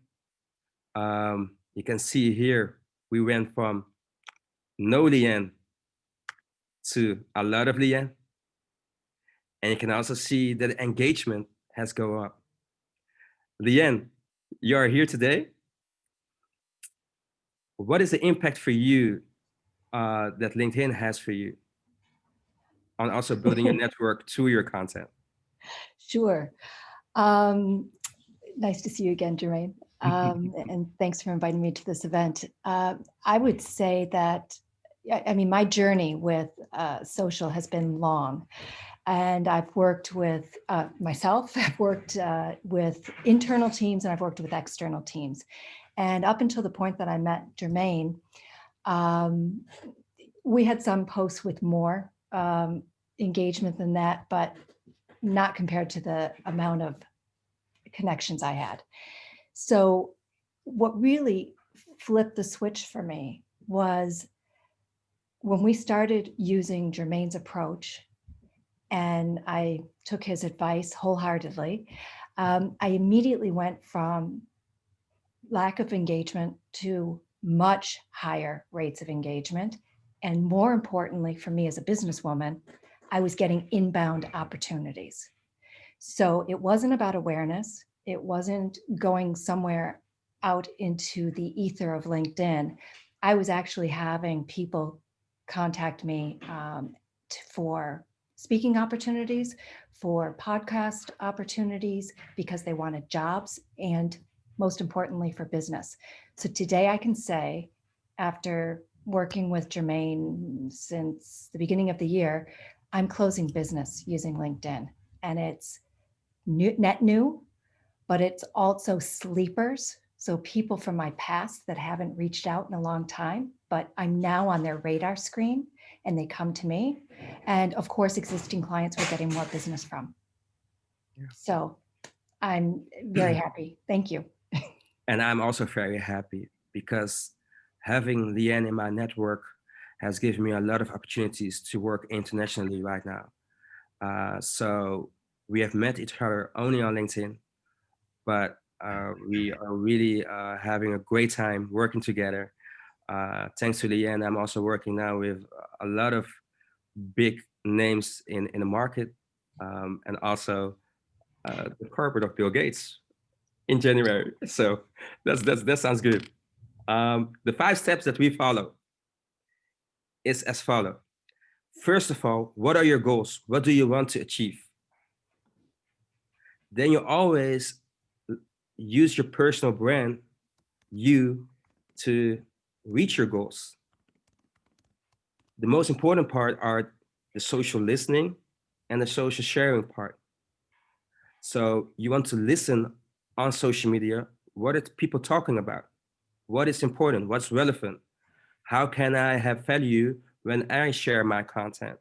You can see here, we went from no Leanne to a lot of Leanne. And you can also see that engagement has gone up. Leanne, you are here today. What is the impact for you that LinkedIn has for you on also building a network to your content? Sure. Nice to see you again, Jermaine. And thanks for inviting me to this event. I would say that, I mean, my journey with social has been long. And I've worked with myself, I've worked with internal teams, and I've worked with external teams. And up until the point that I met Jermaine, we had some posts with more engagement than that, but not compared to the amount of connections I had. So what really flipped the switch for me was when we started using Jermaine's approach, and I took his advice wholeheartedly. I immediately went from lack of engagement to much higher rates of engagement And more importantly, for me as a businesswoman, I was getting inbound opportunities. So it wasn't about awareness. It wasn't going somewhere out into the ether of LinkedIn. I was actually having people contact me for speaking opportunities, for podcast opportunities, because they wanted jobs, and most importantly for business. So today I can say, after working with Jermaine since the beginning of the year, I'm closing business using LinkedIn, and it's net new, but it's also sleepers. So people from my past that haven't reached out in a long time, but I'm now on their radar screen and they come to me. And of course, existing clients we're getting more business from. Yeah. So I'm very happy. Thank you. And I'm also very happy because having Leanne in my network has given me a lot of opportunities to work internationally right now. So we have met each other only on LinkedIn, but we are really having a great time working together. Thanks to Leanne, I'm also working now with a lot of big names in the market, and also the corporate of Bill Gates in January. So that sounds good. The 5 steps that we follow is as follow. First of all, what are your goals? What do you want to achieve? Then you always use your personal brand, you, to reach your goals. The most important part are the social listening and the social sharing part. So you want to listen on social media. What are people talking about? What is important? What's relevant? How can I have value when I share my content?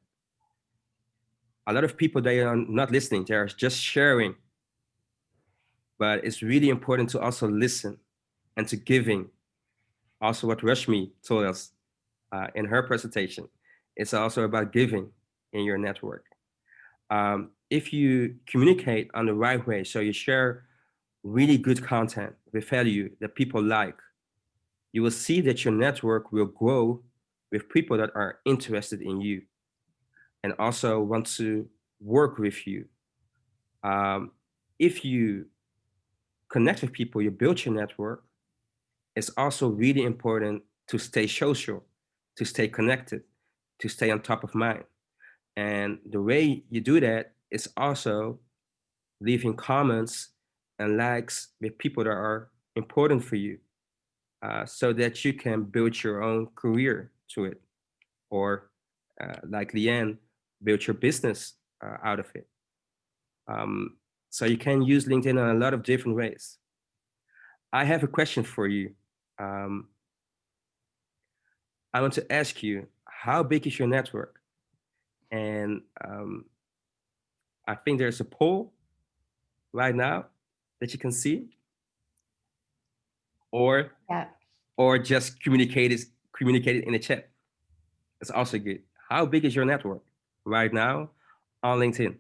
A lot of people, they are not listening, they're just sharing. But it's really important to also listen and to giving. Also what Rashmi told us in her presentation, it's also about giving in your network. If you communicate on the right way, so you share really good content with value that people like, you will see that your network will grow with people that are interested in you and also want to work with you. If you connect with people, you build your network, it's also really important to stay social, to stay connected, to stay on top of mind. And the way you do that is also leaving comments and likes with people that are important for you, so that you can build your own career to it, or like Leanne, build your business out of it. So you can use LinkedIn in a lot of different ways. I have a question for you. I want to ask you, how big is your network? And I think there's a poll right now that you can see, or Yeah. or just communicate it in the chat. It's also good. How big is your network right now on LinkedIn?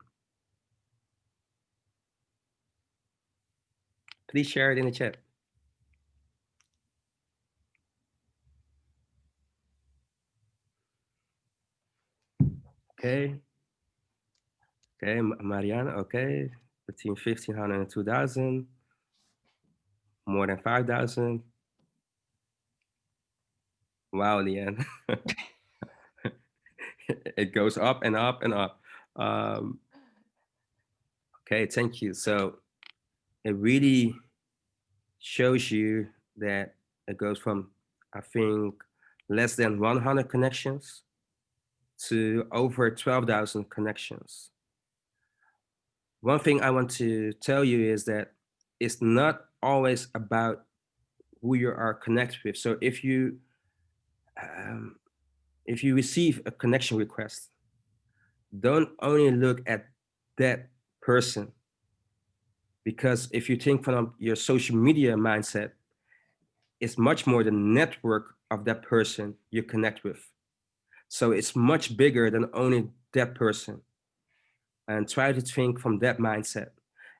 Please share it in the chat. Okay. Okay, Mariana, okay. Between 1,500 and 2,000. More than 5,000. Wow, Leanne. It goes up and up and up. Okay, thank you. So it really shows you that it goes from, I think, less than 100 connections to over 12,000 connections. One thing I want to tell you is that it's not always about who you are connected with. So if you receive a connection request, don't only look at that person, because if you think from your social media mindset, it's much more the network of that person you connect with. So it's much bigger than only that person. And try to think from that mindset.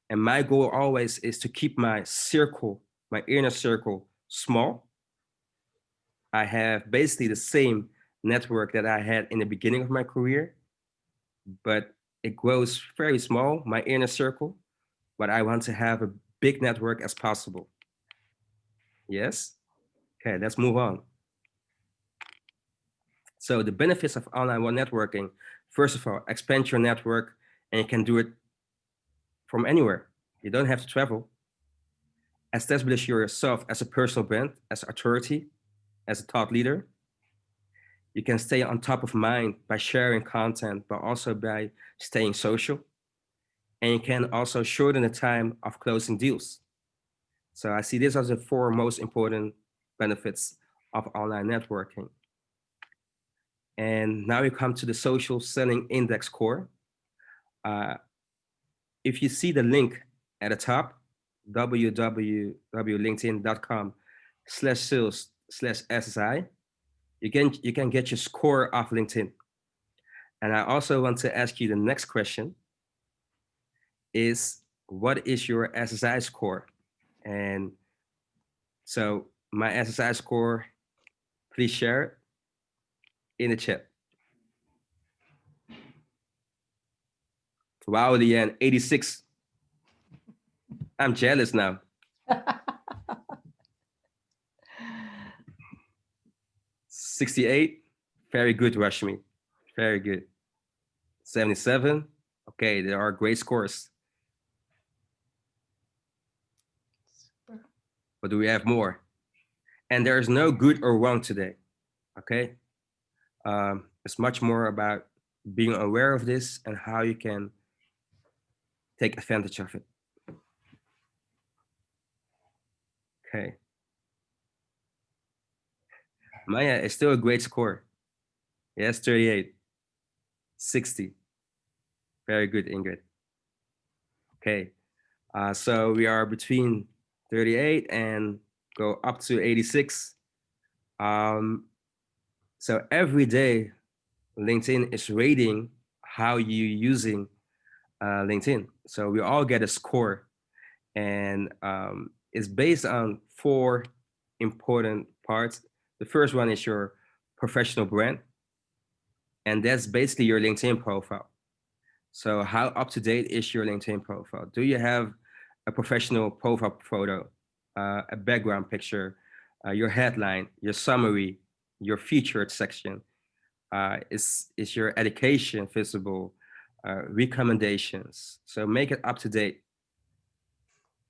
And my goal always is to keep my circle, my inner circle, small. I have basically the same network that I had in the beginning of my career, but it grows very small, my inner circle, but I want to have a big network as possible. Yes? Okay, let's move on. So the benefits of online networking, first of all, expand your network, and you can do it from anywhere. You don't have to travel. Establish yourself as a personal brand, as authority, as a thought leader. You can stay on top of mind by sharing content, but also by staying social. And you can also shorten the time of closing deals. So I see these as the four most important benefits of online networking. And now we come to the social selling index score. If you see the link at the top, www.linkedin.com/sales/SSI, you can get your score off LinkedIn. And I also want to ask you the next question is, what is your SSI score? And so my SSI score, please share it in the chat. Wow, Leanne, 86. I'm jealous now. 68. Very good, Rashmi. Very good. 77. Okay, there are great scores. Super. But do we have more? And there is no good or wrong today. Okay. It's much more about being aware of this and how you can take advantage of it. Okay. Maya is still a great score. Yes, 38. 60. Very good, Ingrid. Okay. So we are between 38 and go up to 86. So every day, LinkedIn is rating how you using LinkedIn. So we all get a score, and it's based on four important parts. The first one is your professional brand, and that's basically your LinkedIn profile. So how up to date is your LinkedIn profile? Do you have a professional profile photo, a background picture, your headline, your summary, your featured section? Is your education visible? Recommendations. So make it up to date.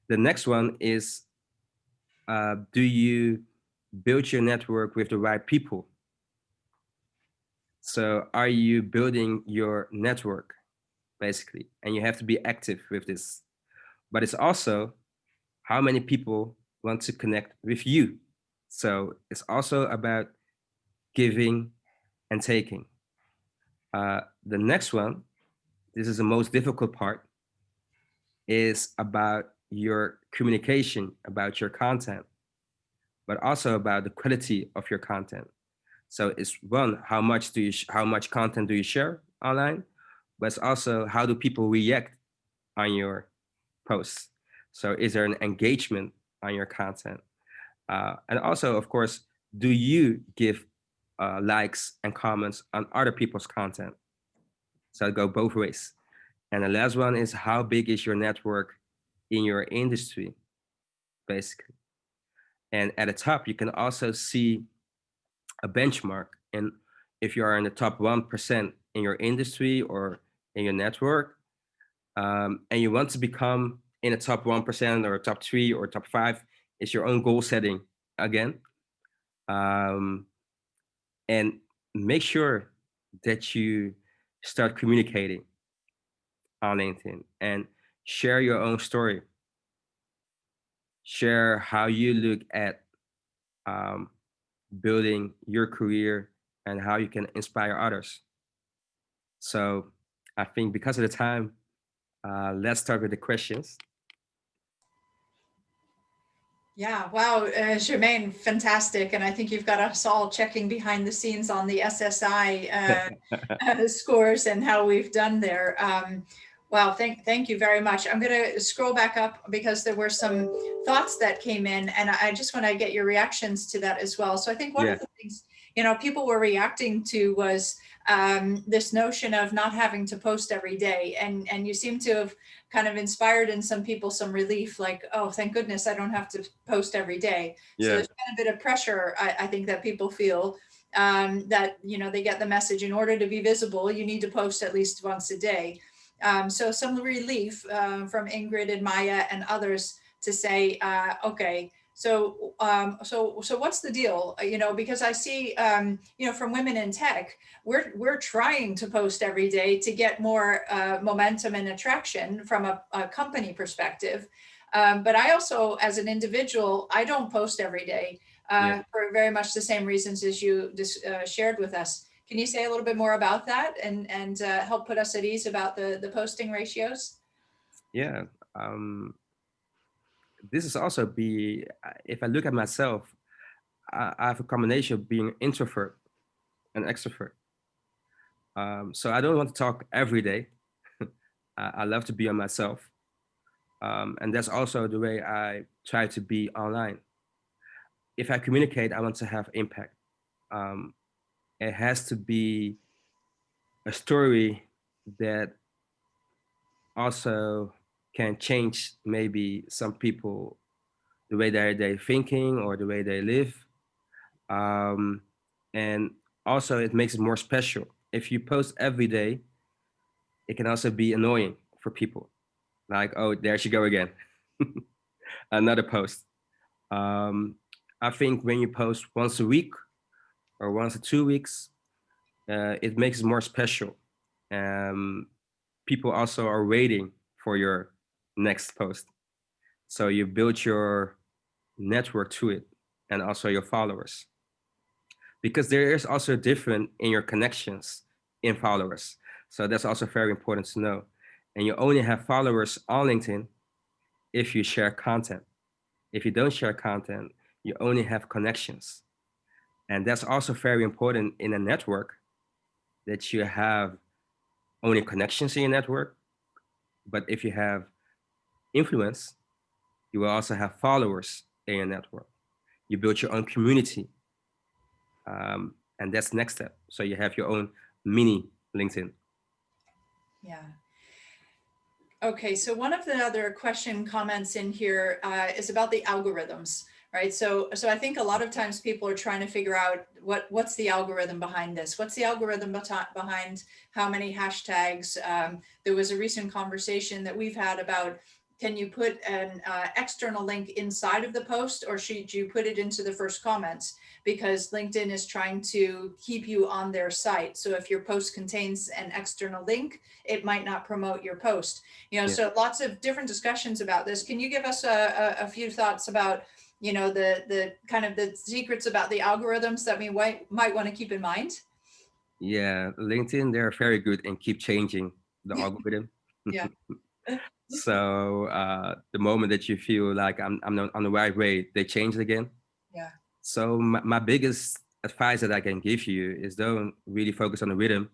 The next one is, do you build your network with the right people? So are you building your network, basically? And you have to be active with this. But it's also how many people want to connect with you. So it's also about giving and taking. The next one, this is the most difficult part, is about your communication, about your content, but also about the quality of your content. So it's one, how much content do you share online, but it's also how do people react on your posts. So is there an engagement on your content? And also, of course, do you give likes and comments on other people's content? So it go both ways. And the last one is, how big is your network in your industry, basically. And at the top, you can also see a benchmark. And if you are in the top 1% in your industry or in your network, and you want to become in the top 1% or top 3 or top 5, is your own goal setting again. And make sure that you start communicating on LinkedIn and share your own story. Share how you look at building your career and how you can inspire others. So I think because of the time, let's start with the questions. Yeah, wow, Jermaine, fantastic. And I think you've got us all checking behind the scenes on the SSI scores and how we've done there. Wow, thank you very much. I'm going to scroll back up because there were some thoughts that came in, and I just want to get your reactions to that as well. So I think one of the things people were reacting to was this notion of not having to post every day. And you seem to have kind of inspired in some people some relief, like, oh, thank goodness I don't have to post every day. So Yeah. there's kind of a bit of pressure, I think, that people feel that, they get the message, in order to be visible, you need to post at least once a day. So some relief from Ingrid and Maya and others to say, okay, so what's the deal? Because I see, from Women in Tech, we're trying to post every day to get more momentum and attraction from a company perspective. But I also, as an individual, I don't post every day for very much the same reasons as you just shared with us. Can you say a little bit more about that and help put us at ease about the posting ratios? Yeah. This is also if I look at myself, I have a combination of being introvert and extrovert. So I don't want to talk every day. I love to be on myself. And that's also the way I try to be online. If I communicate, I want to have impact. It has to be a story that also can change maybe some people, the way they're thinking or the way they live. And also it makes it more special. If you post every day, it can also be annoying for people. Like, oh, there she go again. Another post. I think when you post once a week or once in 2 weeks, it makes it more special. People also are waiting for your next post. So you build your network to it and also your followers. Because there is also different in your connections in followers. So that's also very important to know. And you only have followers on LinkedIn if you share content. If you don't share content, you only have connections. And that's also very important in a network, that you have only connections in your network. But if you have influence, you will also have followers in your network. You build your own community. And that's next step. So you have your own mini LinkedIn. Yeah. Okay, so one of the other comments in here is about the algorithms, right? So I think a lot of times people are trying to figure out what's the algorithm behind this? What's the algorithm behind how many hashtags? There was a recent conversation that we've had about, can you put an external link inside of the post, or should you put it into the first comments? Because LinkedIn is trying to keep you on their site. So if your post contains an external link, it might not promote your post. So lots of different discussions about this. Can you give us a few thoughts about, the kind of the secrets about the algorithms that we might want to keep in mind? Yeah, LinkedIn, they're very good and keep changing the algorithm. Yeah. So the moment that you feel like I'm not on the right way, they change it again. Yeah. So my biggest advice that I can give you is, don't really focus on the rhythm,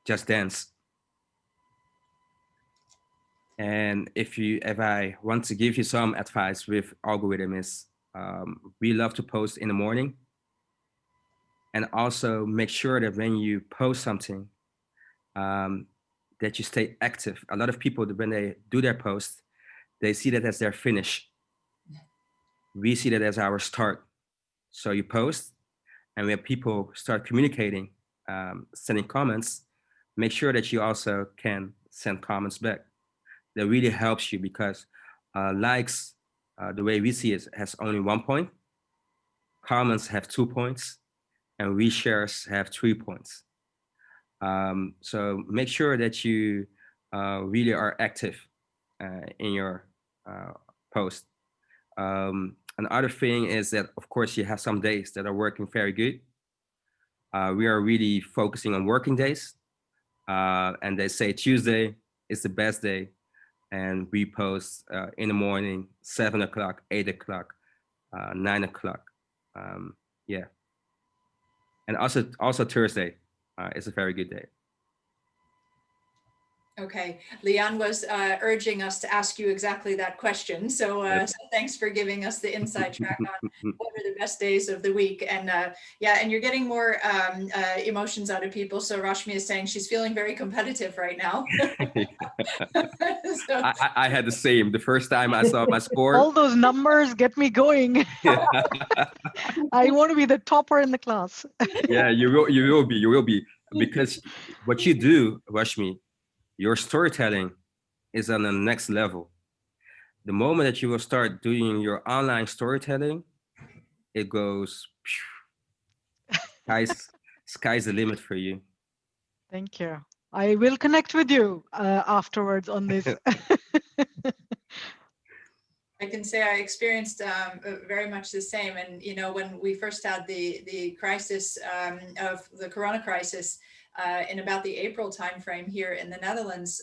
just dance. And if I want to give you some advice with algorithm is, we love to post in the morning. And also make sure that when you post something, that you stay active. A lot of people, when they do their post, they see that as their finish. We see that as our start. So you post, and when people start communicating, sending comments, make sure that you also can send comments back. That really helps you, because likes, the way we see it, has only 1 point. Comments have 2 points, and reshares have 3 points. So make sure that you really are active in your post. Another thing is that, of course, you have some days that are working very good. We are really focusing on working days. And they say Tuesday is the best day. And we post in the morning, 7 o'clock, 8 o'clock, 9 o'clock. Yeah. And also Thursday is a very good day. Okay, Leon was urging us to ask you exactly that question. So, so thanks for giving us the inside track on what are the best days of the week. And yeah, and you're getting more emotions out of people. So Rashmi is saying she's feeling very competitive right now. So, I had the same. The first time I saw my score. All those numbers get me going. I want to be the topper in the class. Yeah, you will be. Because what you do, Rashmi, your storytelling is on the next level. The moment that you will start doing your online storytelling, it goes, sky's the limit for you. Thank you. I will connect with you afterwards on this. I can say I experienced very much the same. And, you know, when we first had the crisis of the Corona crisis in about the April timeframe here in the Netherlands,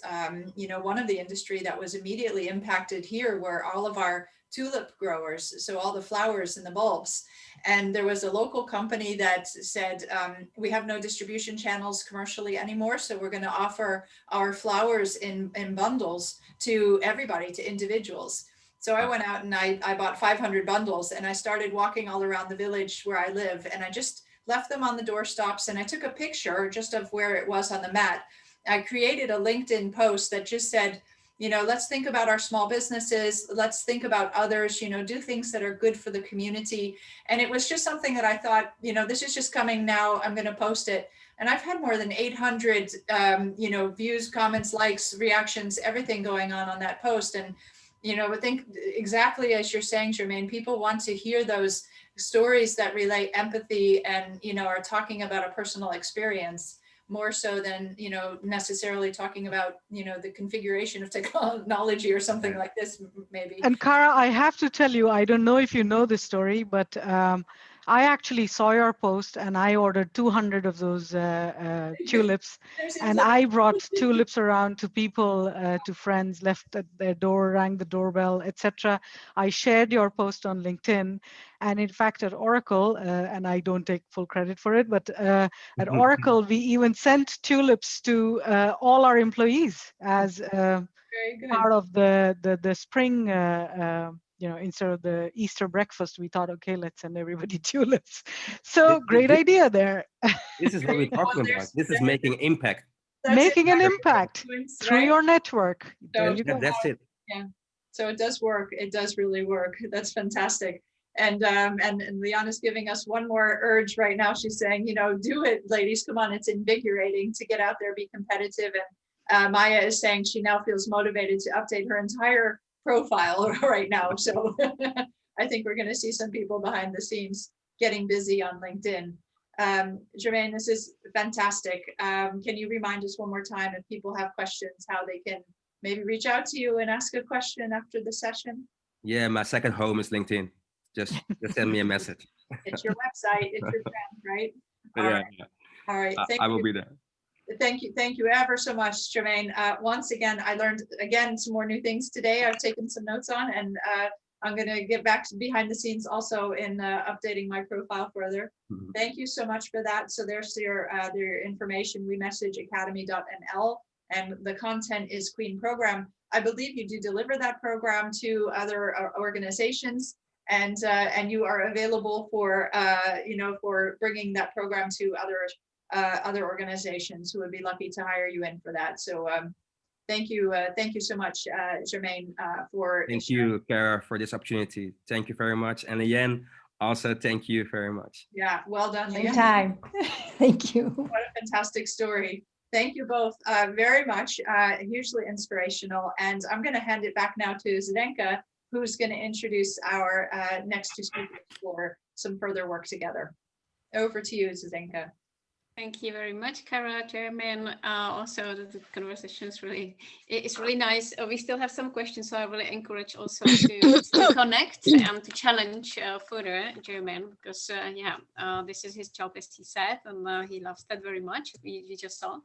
you know, one of the industry that was immediately impacted here were all of our tulip growers. So all the flowers and the bulbs. And there was a local company that said, we have no distribution channels commercially anymore. So we're going to offer our flowers in bundles to everybody, to individuals. So I went out and I bought 500 bundles and I started walking all around the village where I live. And I just left them on the doorstops and I took a picture just of where it was on the mat. I created a LinkedIn post that just said, you know, let's think about our small businesses. Let's think about others, you know, do things that are good for the community. And it was just something that I thought, you know, this is just coming now. I'm going to post it. And I've had more than 800, you know, views, comments, likes, reactions, everything going on that post. And you know, I think exactly as you're saying, Jermaine, people want to hear those stories that relay empathy and, you know, are talking about a personal experience more so than, you know, necessarily talking about, you know, the configuration of technology or something like this, maybe. And Cara, I have to tell you, I don't know if you know this story, but I actually saw your post and I ordered 200 of those tulips. And I brought tulips around to people, to friends, left at their door, rang the doorbell, etc. I shared your post on LinkedIn. And in fact, at Oracle, and I don't take full credit for it, but at Oracle, we even sent tulips to all our employees as part of the spring, you know, instead of the Easter breakfast, we thought, okay, let's send everybody tulips. So great idea there. This is what we're talking about. This is making impact. Making an impact through your network. There you go. That's it. Yeah. So it does work. It does really work. That's fantastic. And Leon is giving us one more urge right now. She's saying, you know, do it, ladies. Come on. It's invigorating to get out there, be competitive. And Maya is saying she now feels motivated to update her entire profile right now. So I think we're going to see some people behind the scenes getting busy on LinkedIn. Jermaine, this is fantastic. Can you remind us one more time if people have questions, how they can maybe reach out to you and ask a question after the session? Yeah, my second home is LinkedIn. Just send me a message. It's your website, it's your brand, right? All right. I will be there. Thank you ever so much, Jermaine. Once again, I learned some more new things today. I've taken some notes on, and I'm going to get back to behind the scenes also in updating my profile further. Mm-hmm. Thank you so much for that. So there's your information. WeMessageAcademy.nl, and the content is Queen Program. I believe you do deliver that program to other organizations, and you are available for for bringing that program to other organizations who would be lucky to hire you in for that. So thank you so much, Jermaine, for. Thank you, Cara, for this opportunity. Thank you very much, and again, also thank you very much. Yeah, well done. Anytime. Thank you. What a fantastic story. Thank you both very much. Hugely inspirational. And I'm going to hand it back now to Zdenka, who's going to introduce our next two speakers for some further work together. Over to you, Zdenka. Thank you very much, Cara, Jermaine. Also, the conversation is really nice. We still have some questions, so I really encourage also to connect and to challenge further Jermaine, because this is his job, as he said, and he loves that very much. We just saw.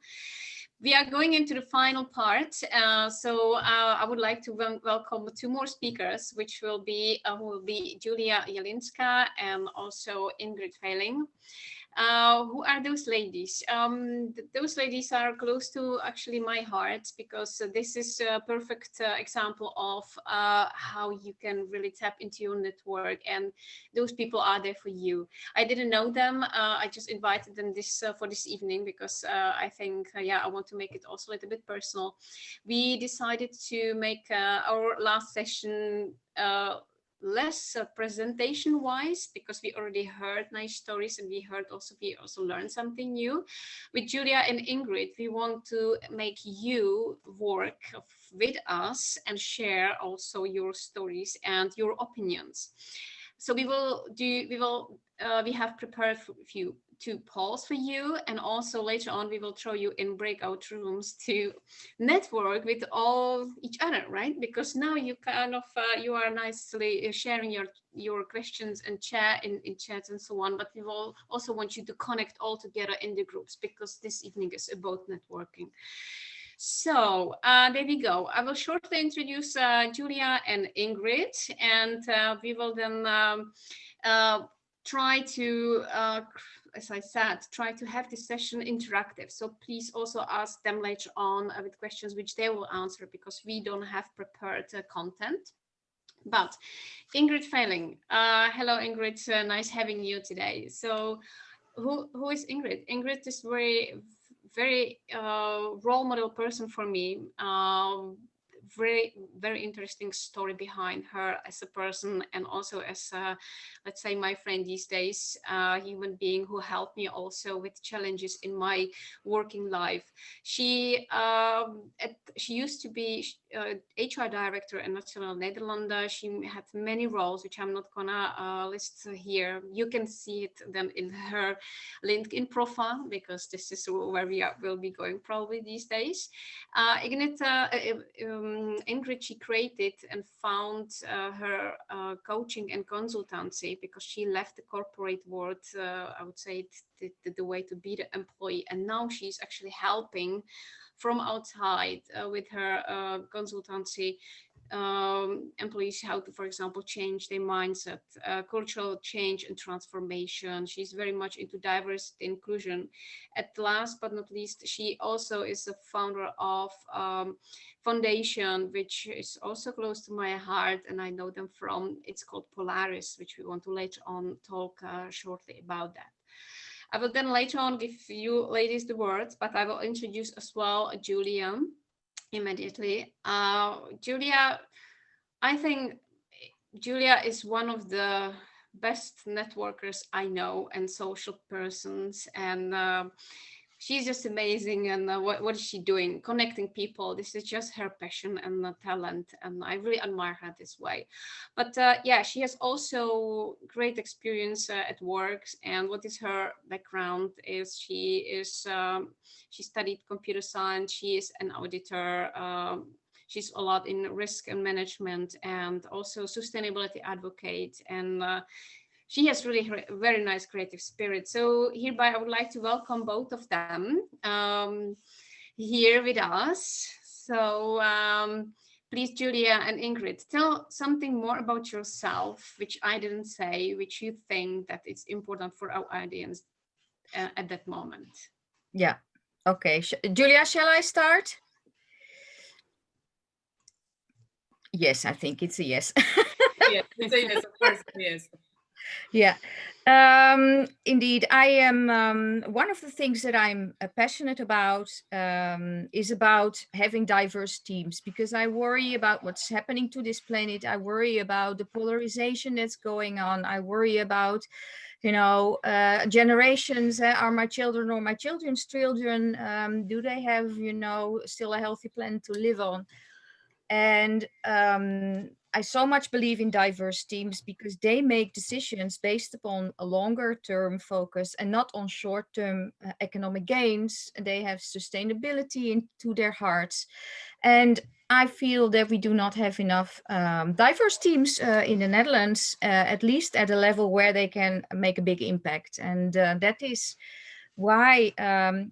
We are going into the final part, so I would like to welcome two more speakers, which will be Julia Jelinska and also Ingrid Veiling. Who are those ladies? Those ladies are close to actually my heart, because this is a perfect example of how you can really tap into your network, and those people are there for you. I didn't know them. I just invited them this for this evening because I think, yeah, I want to make it also a little bit personal. We decided to make our last session less presentation wise, because we already heard nice stories, and we also learned something new. With Julia and Ingrid, we want to make you work with us and share also your stories and your opinions. So we have prepared a few two polls for you, and also later on we will throw you in breakout rooms to network with all each other, right? Because now you kind of you are nicely sharing your questions and chat in chats and so on, but we will also want you to connect all together in the groups, because this evening is about networking. So there we go. I will shortly introduce Julia and Ingrid, and we will then try to, as I said, try to have this session interactive. So please also ask them later on with questions which they will answer, because we don't have prepared content. But Ingrid Failing, hello Ingrid, nice having you today. So who is Ingrid? Ingrid is very role model person for me. Very interesting story behind her as a person, and also as let's say my friend these days, a human being who helped me also with challenges in my working life. She used to be HR director in National Netherlands. She had many roles which I'm not gonna list here. You can see it then in her LinkedIn profile, because this is where will be going probably these days. Ingrid, she created and found her coaching and consultancy, because she left the corporate world, I would say the way to be the employee, and now she's actually helping from outside with her consultancy employees how to, for example, change their mindset, cultural change and transformation. She's very much into diversity inclusion. At last but not least, she also is the founder of foundation, which is also close to my heart, and I know them from, it's called Polaris, which we want to later on talk shortly about that. I will then later on give you ladies the words, but I will introduce as well Julia immediately. Julia, I think Julia is one of the best networkers I know and social persons, and she's just amazing. And what is she doing? Connecting people. This is just her passion and talent, and I really admire her this way. But yeah, she has also great experience at work. And what is her background is she studied computer science. She is an auditor. She's a lot in risk and management, and also sustainability advocate, and she has really very nice creative spirit. So hereby I would like to welcome both of them here with us. So please, Julia and Ingrid, tell something more about yourself, which I didn't say, which you think that it's important for our audience at that moment. Yeah. Okay. Julia, shall I start? Yes, I think it's a yes. Yes, it's a yes, of course, yes. Yeah, indeed. I am one of the things that I'm passionate about is about having diverse teams, because I worry about what's happening to this planet. I worry about the polarization that's going on. I worry about, you know, generations. Are my children or my children's children, do they have, you know, still a healthy planet to live on? And I so much believe in diverse teams, because they make decisions based upon a longer term focus and not on short term economic gains. They have sustainability into their hearts. And I feel that we do not have enough diverse teams in the Netherlands, at least at a level where they can make a big impact. And that is why,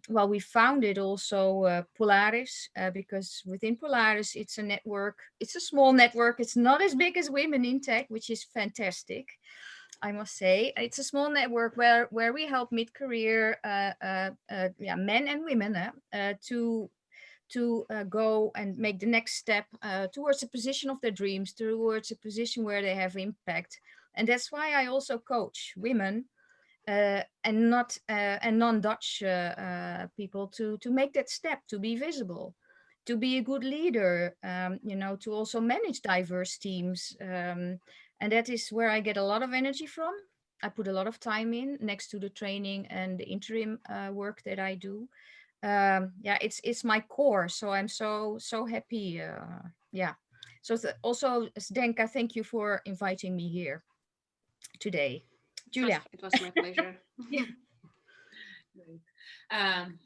well, we founded also Polaris, because within Polaris, it's a network, it's a small network, it's not as big as Women in Tech, which is fantastic. I must say. It's a small network where we help mid-career men and women to go and make the next step towards a position of their dreams, towards a position where they have impact. And that's why I also coach women and not and non-Dutch people to make that step, to be visible, to be a good leader, to also manage diverse teams. And that is where I get a lot of energy from. I put a lot of time in next to the training and the interim work that I do. It's my core. So I'm so happy. So also, Zdenka, thank you for inviting me here today. Julia. It was my pleasure. Yeah. Great.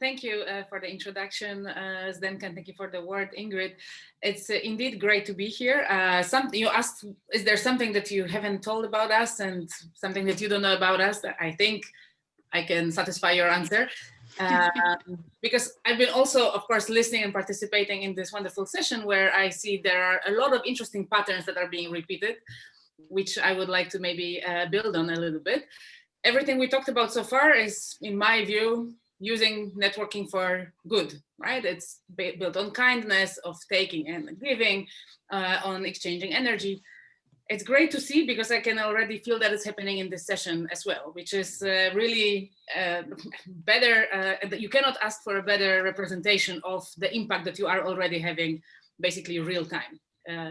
Thank you for the introduction, Zdenka, and thank you for the word, Ingrid. It's indeed great to be here. You asked, is there something that you haven't told about us and something that you don't know about us? I think I can satisfy your answer. Because I've been also, of course, listening and participating in this wonderful session where I see there are a lot of interesting patterns that are being repeated, which I would like to maybe build on a little bit. Everything we talked about so far is, in my view, using networking for good, right? It's built on kindness, of taking and giving, on exchanging energy. It's great to see because I can already feel that it's happening in this session as well, which is really better. You cannot ask for a better representation of the impact that you are already having, basically real time.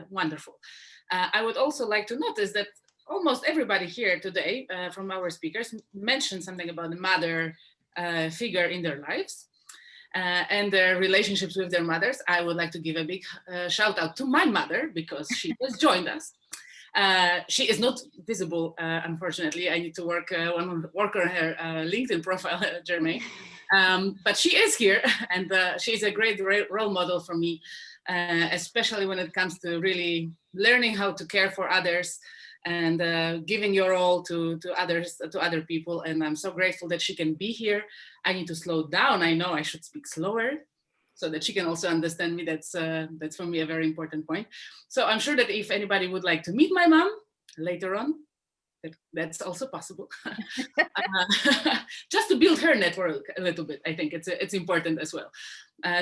Wonderful. I would also like to notice that almost everybody here today from our speakers mentioned something about the mother figure in their lives and their relationships with their mothers. I would like to give a big shout out to my mother because she has joined us. She is not visible, unfortunately. I need to work on her LinkedIn profile, Jermaine. But she is here, and she's a great role model for me, especially when it comes to really learning how to care for others and giving your all to others, to other people. And I'm so grateful that she can be here. I need to slow down. I know I should speak slower so that she can also understand me. That's for me a very important point. So I'm sure that if anybody would like to meet my mom later on, that's also possible. Just to build her network a little bit, I think it's important as well.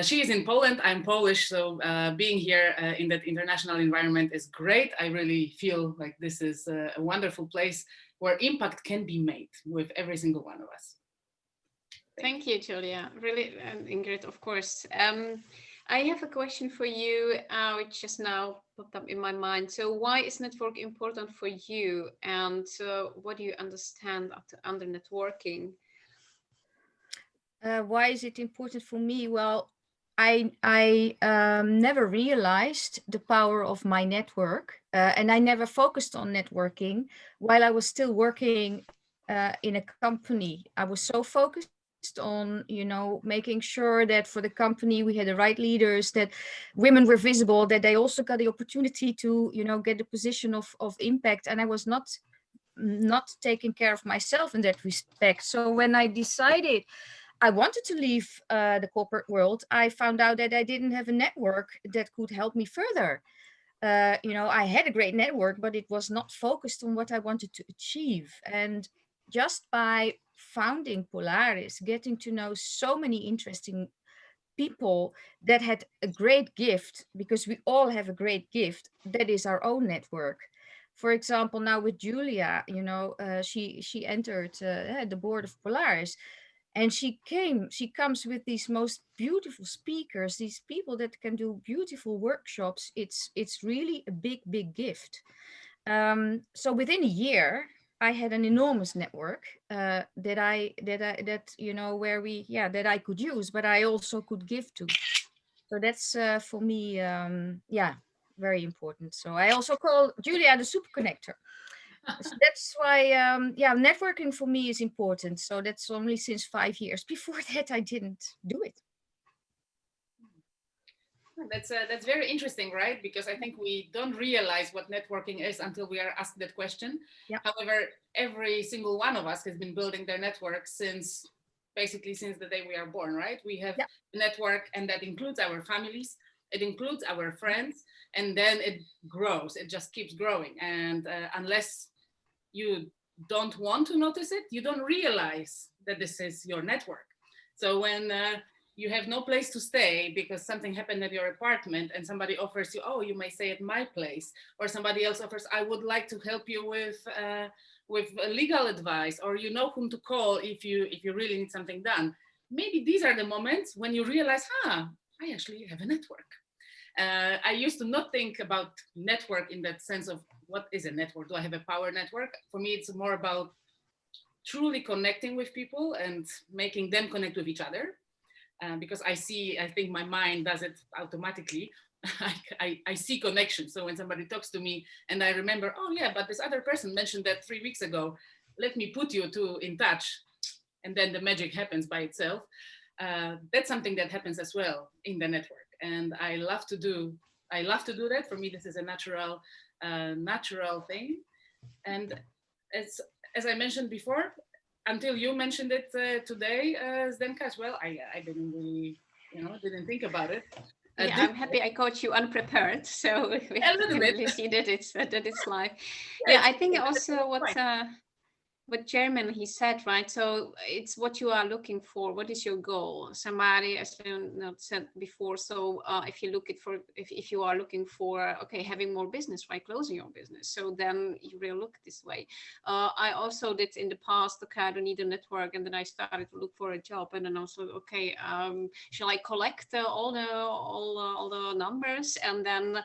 She is in Poland, I'm Polish, so being here in that international environment is great. I really feel like this is a wonderful place where impact can be made with every single one of us. Thank you, Julia. Really, Ingrid, of course. I have a question for you, which just now popped up in my mind. So why is network important for you? And what do you understand under networking? Why is it important for me? Well, I never realized the power of my network, and I never focused on networking while I was still working in a company. I was so focused on, making sure that for the company we had the right leaders, that women were visible, that they also got the opportunity to, get the position of impact. And I was not taking care of myself in that respect. So when I decided I wanted to leave the corporate world, I found out that I didn't have a network that could help me further. I had a great network, but it was not focused on what I wanted to achieve. And just by founding Polaris, getting to know so many interesting people that had a great gift, because we all have a great gift, that is our own network. For example, now with Julia, she entered the board of Polaris. And she comes with these most beautiful speakers, these people that can do beautiful workshops. It's really a big gift. So within a year, I had an enormous network that I could use, but I also could give to. So that's for me, very important. So I also call Julia the super connector. So that's why, networking for me is important. So that's only since 5 years. Before that, I didn't do it. That's very interesting, right? Because I think we don't realize what networking is until we are asked that question. Yep. However, every single one of us has been building their network since the day we are born, right? We have a network, and that includes our families, it includes our friends, and then it grows. It just keeps growing. And unless you don't want to notice it, you don't realize that this is your network. So when you have no place to stay because something happened at your apartment and somebody offers you, oh, you may stay at my place, or somebody else offers, I would like to help you with legal advice, or you know whom to call if you really need something done. Maybe these are the moments when you realize, I actually have a network. I used to not think about network in that sense of what is a network? Do I have a power network? For me, it's more about truly connecting with people and making them connect with each other. Because I think my mind does it automatically. I see connection. So when somebody talks to me and I remember, oh yeah, but this other person mentioned that 3 weeks ago, let me put you in touch. And then the magic happens by itself. That's something that happens as well in the network. And I love to do that. For me, this is a natural thing. And as I mentioned before, until you mentioned it today, Zdenka, as well, I didn't really, didn't think about it. Yeah, I'm happy I caught you unprepared, so we can really see that it's live. Yeah, I think also what Jeremy he said, right? So it's what you are looking for. What is your goal? Somebody, as Leon said before. So if you are looking for, okay, having more business, right, closing your business, so then you will look this way. I also did in the past. Okay, I don't need a network, and then I started to look for a job, and then also, okay, shall I collect all the numbers, and then.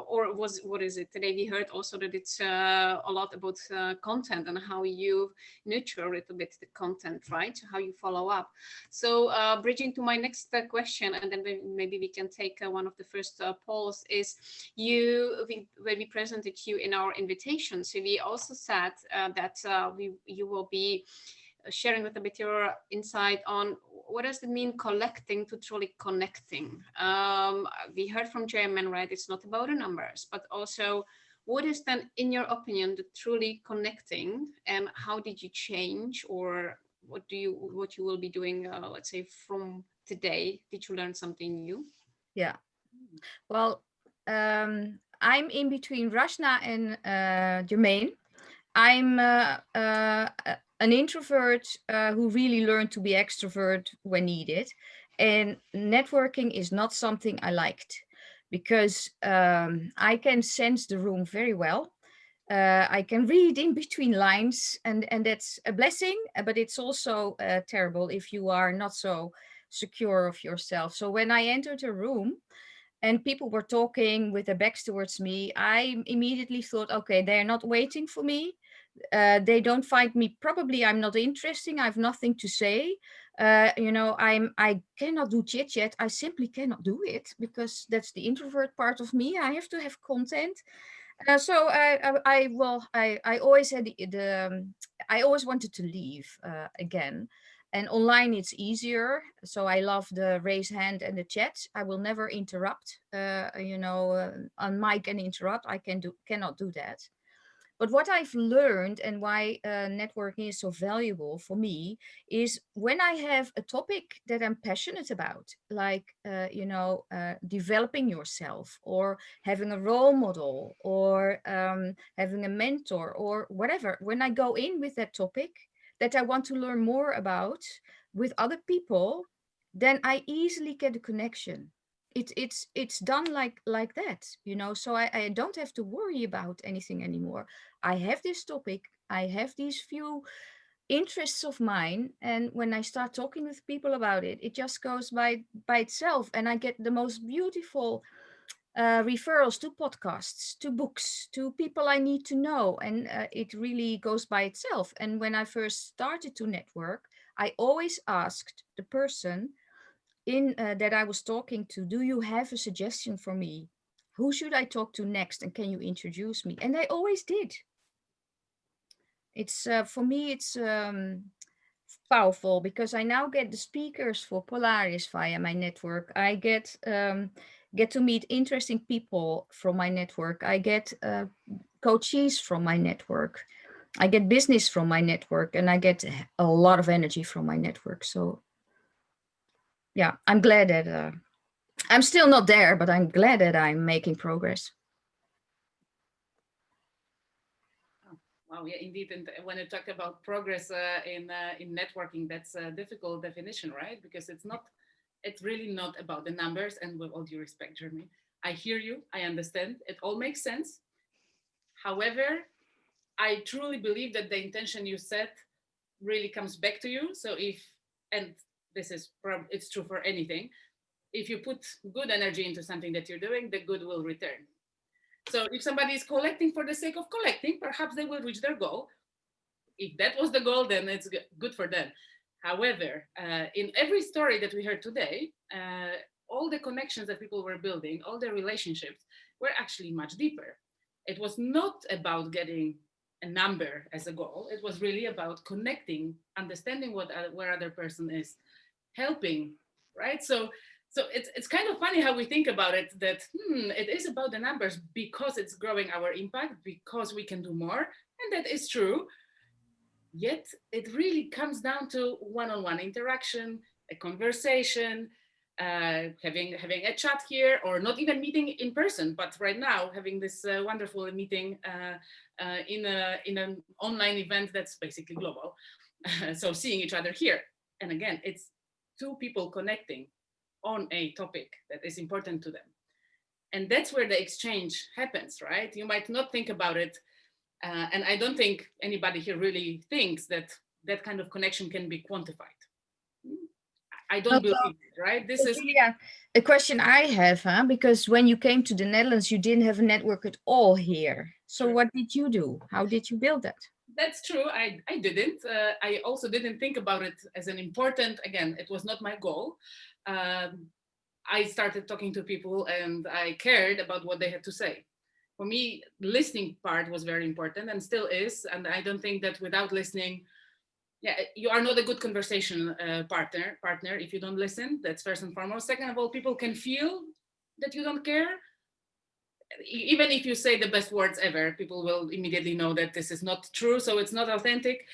Or what is it? Today we heard also that it's a lot about content and how you nurture a little bit the content, right? How you follow up. So bridging to my next question, and then maybe we can take one of the first polls, is when we presented you in our invitation, so we also said that you will be sharing a little bit your insight on what does it mean collecting to truly connecting. We heard from Jeremy, right? It's not about the numbers, but also what is then, in your opinion, the truly connecting, and how did you change, or what you will be doing, let's say, from today? Did you learn something new? Yeah. Well, I'm in between Rashna and Jermaine. I'm an introvert who really learned to be extrovert when needed. And networking is not something I liked, because I can sense the room very well. I can read in between lines, and that's a blessing, but it's also terrible if you are not so secure of yourself. So when I entered a room and people were talking with their backs towards me, I immediately thought, okay, they're not waiting for me. They don't find me, probably I'm not interesting, I have nothing to say. I cannot do chit chat. I simply cannot do it, because that's the introvert part of me. I have to have content. So I always had I always wanted to leave again. And online it's easier. So I love the raise hand and the chat. I will never interrupt, on mic and interrupt. I cannot do that. But what I've learned, and why networking is so valuable for me, is when I have a topic that I'm passionate about, like, developing yourself, or having a role model, or having a mentor, or whatever. When I go in with that topic that I want to learn more about with other people, then I easily get a connection. It's done like that, so I don't have to worry about anything anymore. I have this topic, I have these few interests of mine, and when I start talking with people about it, it just goes by itself, and I get the most beautiful referrals to podcasts, to books, to people I need to know, and it really goes by itself. And when I first started to network, I always asked the person that I was talking to, do you have a suggestion for me? Who should I talk to next? And can you introduce me? And they always did. It's for me, it's powerful, because I now get the speakers for Polaris via my network. I get to meet interesting people from my network. I get coaches from my network. I get business from my network, and I get a lot of energy from my network. So yeah, I'm glad that I'm still not there, but I'm glad that I'm making progress. Wow, yeah, indeed. And when you talk about progress in networking, that's a difficult definition, right? Because it's really not about the numbers. And with all due respect, Jeremy, I hear you, I understand, it all makes sense. However, I truly believe that the intention you set really comes back to you. So and this is it's true for anything, if you put good energy into something that you're doing, the good will return. So if somebody is collecting for the sake of collecting, perhaps they will reach their goal. If that was the goal, then it's good for them. However, in every story that we heard today, all the connections that people were building, all the relationships were actually much deeper. It was not about getting a number as a goal. It was really about connecting, understanding where other person is, helping, right? So it's kind of funny how we think about it, that it is about the numbers because it's growing our impact, because we can do more, and that is true. Yet it really comes down to one-on-one interaction, a conversation, having a chat here, or not even meeting in person, but right now having this wonderful meeting in an online event that's basically global. So seeing each other here. And again, it's two people connecting on a topic that is important to them. And that's where the exchange happens, right? You might not think about it. And I don't think anybody here really thinks that that kind of connection can be quantified. I don't believe it, right? This is a question I have, because when you came to the Netherlands, you didn't have a network at all here. So what did you do? How did you build that? That's true. I didn't. I also didn't think about it as an important, again, it was not my goal. I started talking to people and I cared about what they had to say. For me, listening part was very important and still is. And I don't think that without listening, you are not a good conversation partner if you don't listen. That's first and foremost. Second of all, people can feel that you don't care. Even if you say the best words ever, people will immediately know that this is not true, so it's not authentic,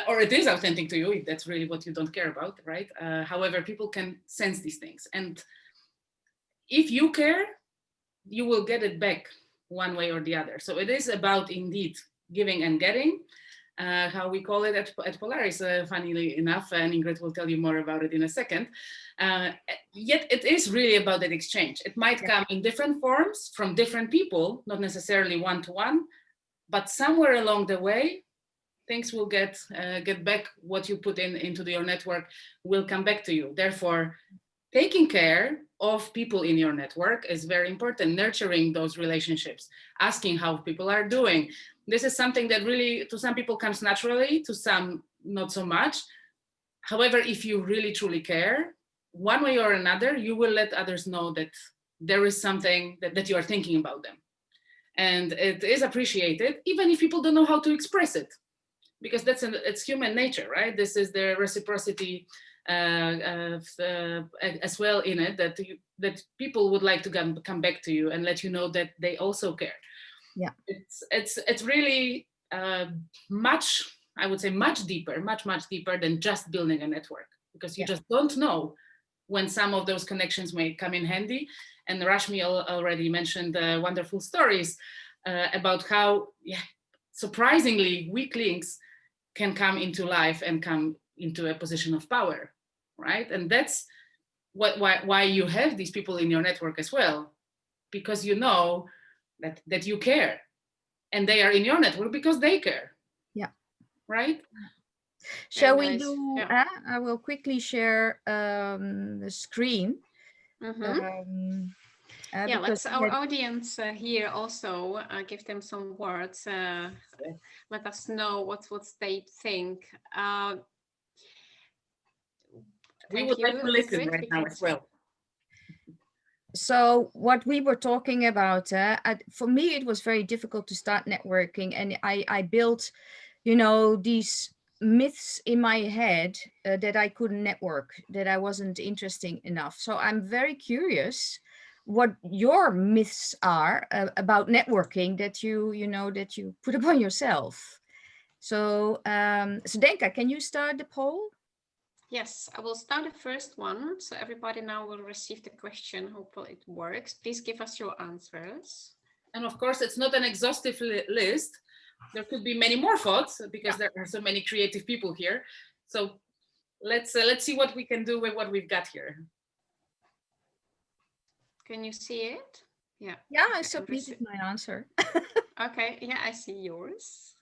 or it is authentic to you if that's really what you don't care about, right? However, people can sense these things, and if you care, you will get it back one way or the other. So it is about indeed giving and getting, how we call it at Polaris, funnily enough, and Ingrid will tell you more about it in a second. Yet it is really about that exchange. It might come in different forms from different people, not necessarily one-to-one, but somewhere along the way, things will get back. What you put into your network will come back to you. Therefore, taking care of people in your network is very important. Nurturing those relationships, asking how people are doing. This is something that really, to some people, comes naturally, to some not so much. However, if you really truly care, one way or another, you will let others know that there is something that you are thinking about them. And it is appreciated, even if people don't know how to express it, because it's human nature, right? This is the reciprocity as well in it, that people would like to come back to you and let you know that they also care. Yeah, it's really much, I would say, much deeper than just building a network, because you just don't know when some of those connections may come in handy. And Rashmi already mentioned wonderful stories about how surprisingly weak links can come into life and come into a position of power, right? And that's why you have these people in your network as well, because you know that you care, and they are in your network because they care. Yeah. Right? Shall we do, I will quickly share the screen. Let's our audience here also give them some words. Let us know what they think. We would like to listen right now as well. So what we were talking about, for me, it was very difficult to start networking, and I built, these myths in my head that I couldn't network, that I wasn't interesting enough. So I'm very curious what your myths are about networking that you put upon yourself. So Zdenka, can you start the poll? Yes, I will start the first one. So everybody now will receive the question. Hopefully it works. Please give us your answers. And of course, it's not an exhaustive list. there could be many more thoughts because there are so many creative people here. So let's see what we can do with what we've got here. Can you see it? Yeah. Yeah, I Okay, submitted my answer. Okay, yeah, I see yours.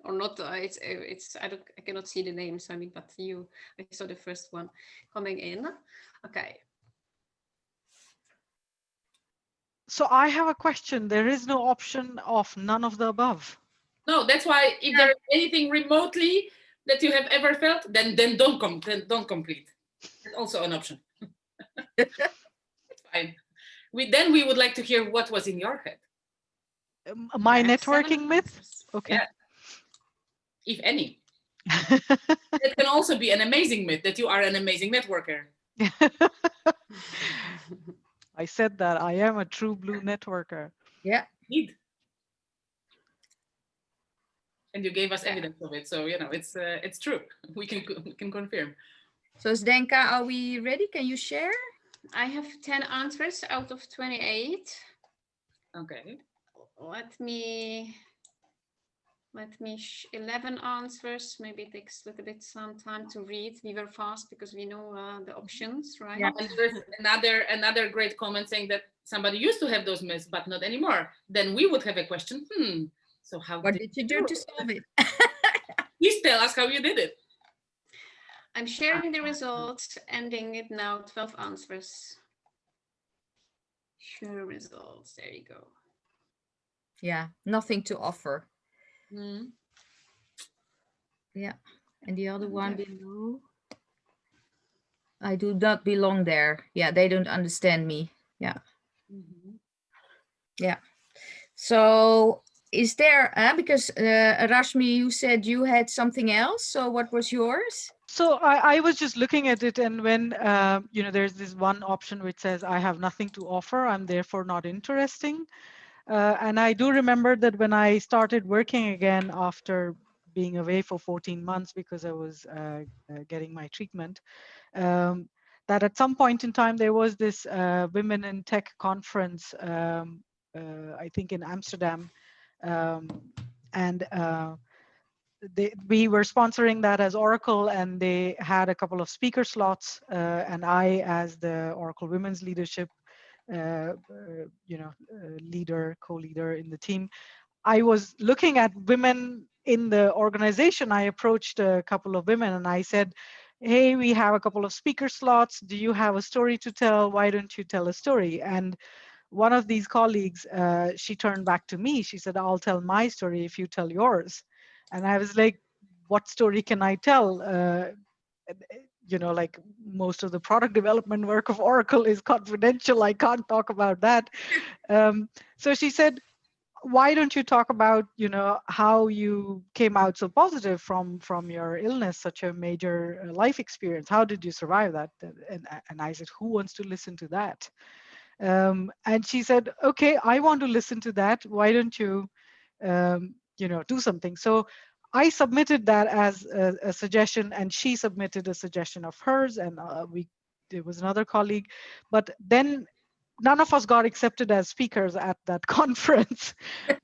Or not, it's I cannot see the names, I mean, but I saw the first one coming in. Okay. So I have a question. There is no option of none of the above. No, that's why if there is anything remotely that you have ever felt, then don't complete. That's also an option. It's fine. We would like to hear what was in your head. My Okay, networking 7 myth? answers. Okay. Yeah. If any. It can also be an amazing myth that you are an amazing networker. I said that I am a true blue networker. Yeah. Indeed. And you gave us evidence of it, so you know it's true. We can confirm. So Zdenka, are we ready? Can you share? I have 10 answers out of 28. Okay. Let me 11 answers. Maybe it takes a little bit some time to read. We were fast because we know the options, right? Yeah. And there's another great comment saying that somebody used to have those myths, but not anymore. Then we would have a question. So how What did you do to solve it? Please tell us how you did it. I'm sharing the results, ending it now, 12 answers. Share results, there you go. Yeah, nothing to offer. Mm. Yeah, and the other one below. I do not belong there. Yeah, they don't understand me. Yeah. Mm-hmm. Yeah. So is there, because Rashmi, you said you had something else. So what was yours? So I was just looking at it, and when there's this one option which says I have nothing to offer, I'm therefore not interesting. And I do remember that when I started working again after being away for 14 months because I was getting my treatment, that at some point in time there was this Women in Tech conference, I think in Amsterdam, and we were sponsoring that as Oracle, and they had a couple of speaker slots, and I, as the Oracle Women's Leadership leader, co-leader in the team, I was looking at women in the organization. I approached a couple of women and I said, hey, we have a couple of speaker slots. Do you have a story to tell? Why don't you tell a story? And one of these colleagues, she turned back to me. She said, I'll tell my story if you tell yours. And I was like, what story can I tell? Like most of the product development work of Oracle is confidential. I can't talk about that. So she said, why don't you talk about, how you came out so positive from your illness, such a major life experience? How did you survive that? And I said, who wants to listen to that? And she said, okay, I want to listen to that. Why don't you, do something? So I submitted that as a suggestion, and she submitted a suggestion of hers, and there was another colleague, but then none of us got accepted as speakers at that conference.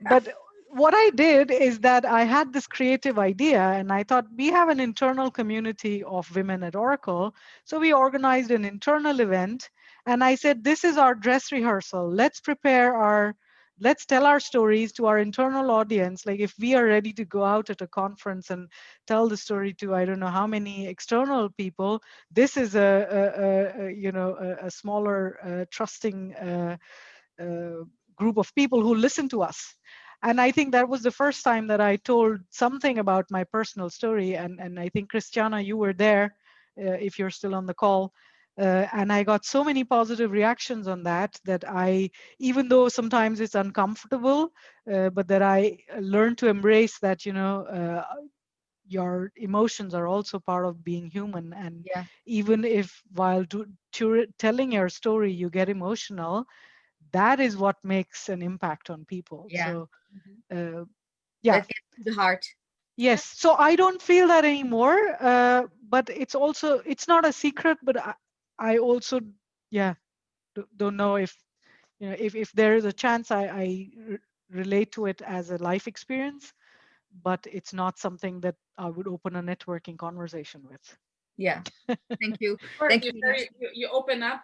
But what I did is that I had this creative idea, and I thought we have an internal community of women at Oracle. So we organized an internal event, and I said, this is our dress rehearsal. Let's tell our stories to our internal audience. Like if we are ready to go out at a conference and tell the story to, I don't know how many external people, this is a smaller, trusting group of people who listen to us. And I think that was the first time that I told something about my personal story. And I think, Christiana, you were there, if you're still on the call. And I got so many positive reactions on that I, even though sometimes it's uncomfortable, but that I learned to embrace that, your emotions are also part of being human. And Yeah. even if while telling your story, you get emotional, that is what makes an impact on people. Yeah. So, yeah. That gets to the heart. Yes. So I don't feel that anymore. But it's not a secret, but I also, don't know if, if there is a chance I relate to it as a life experience. but it's not something that I would open a networking conversation with. Yeah, thank you. Or Thank you, you. you open up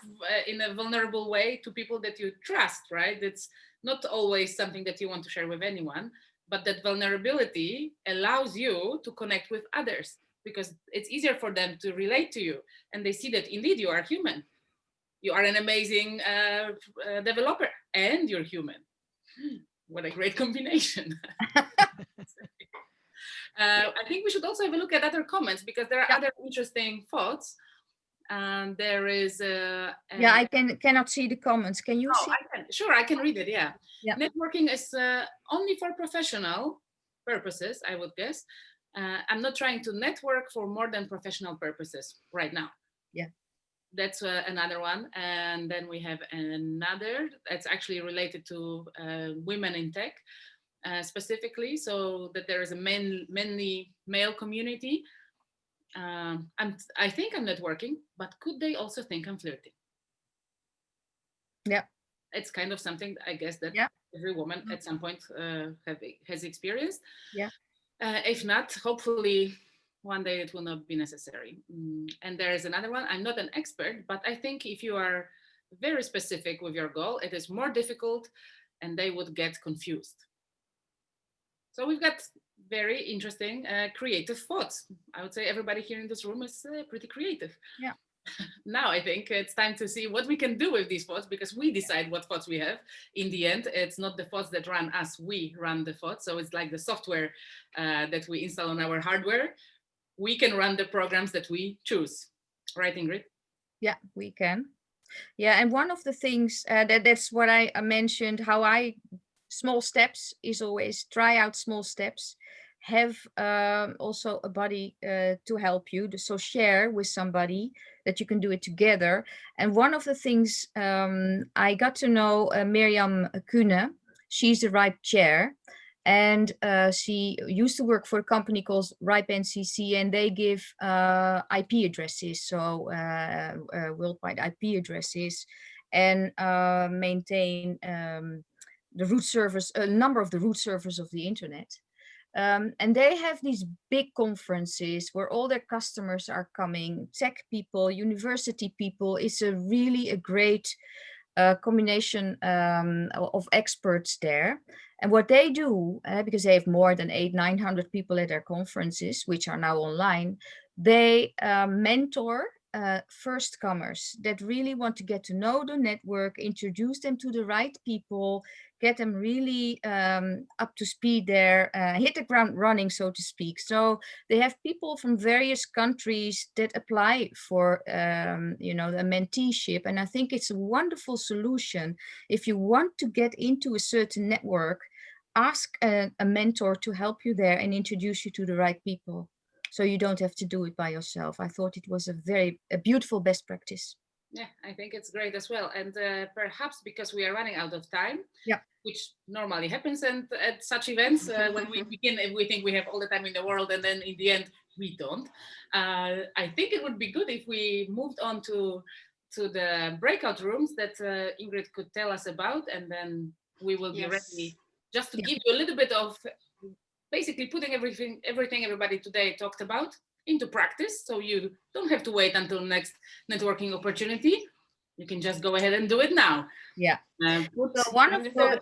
in a vulnerable way to people that you trust, right? It's not always something that you want to share with anyone, but that vulnerability allows you to connect with others because it's easier for them to relate to you. And they see that indeed you are human. You are an amazing developer and you're human. What a great combination. I think we should also have a look at other comments because there are other interesting thoughts. There is yeah, I cannot see the comments. Can you see? I can. Sure, I can read it. Yeah. Networking is only for professional purposes, I would guess. I'm not trying to network for more than professional purposes right now. Yeah. That's another one. And then we have another that's actually related to women in tech specifically. So that there is a mainly male community. I think I'm networking, but could they also think I'm flirting? Yeah. It's kind of something I guess that every woman at some point has experienced. Yeah. If not, hopefully one day it will not be necessary. And there is another one. I'm not an expert, but I think if you are very specific with your goal, it is more difficult and they would get confused. So we've got very interesting creative thoughts. I would say everybody here in this room is pretty creative. Yeah. Now I think it's time to see what we can do with these thoughts because we decide what thoughts we have. In the end, it's not the thoughts that run us, we run the thoughts. So it's like the software that we install on our hardware. We can run the programs that we choose. Right, Ingrid? Yeah, we can. Yeah, and one of the things that's what I mentioned, how small steps is always try out small steps. Have also a buddy to help you. So share with somebody that you can do it together. And one of the things I got to know Miriam Kuhne, she's the RIPE chair. And she used to work for a company called RIPE NCC, and they give IP addresses, so worldwide IP addresses, and maintain the root servers, a number of the root servers of the internet. And they have these big conferences where all their customers are coming, tech people, university people. It's really a great combination of experts there. And what they do, because they have more than 800-900 people at their conferences, which are now online, they mentor first comers that really want to get to know the network, introduce them to the right people, get them really up to speed there, hit the ground running, so to speak. So they have people from various countries that apply for, the menteeship. And I think it's a wonderful solution. If you want to get into a certain network, ask a mentor to help you there and introduce you to the right people. So you don't have to do it by yourself. I thought it was a beautiful best practice. Yeah, I think it's great as well. And perhaps because we are running out of time, which normally happens at such events, when we begin, we think we have all the time in the world, and then in the end, we don't. I think it would be good if we moved on to the breakout rooms that Ingrid could tell us about, and then we will be ready just to give you a little bit of basically putting everything everybody today talked about into practice, so you don't have to wait until next networking opportunity. You can just go ahead and do it now. Yeah. So one of the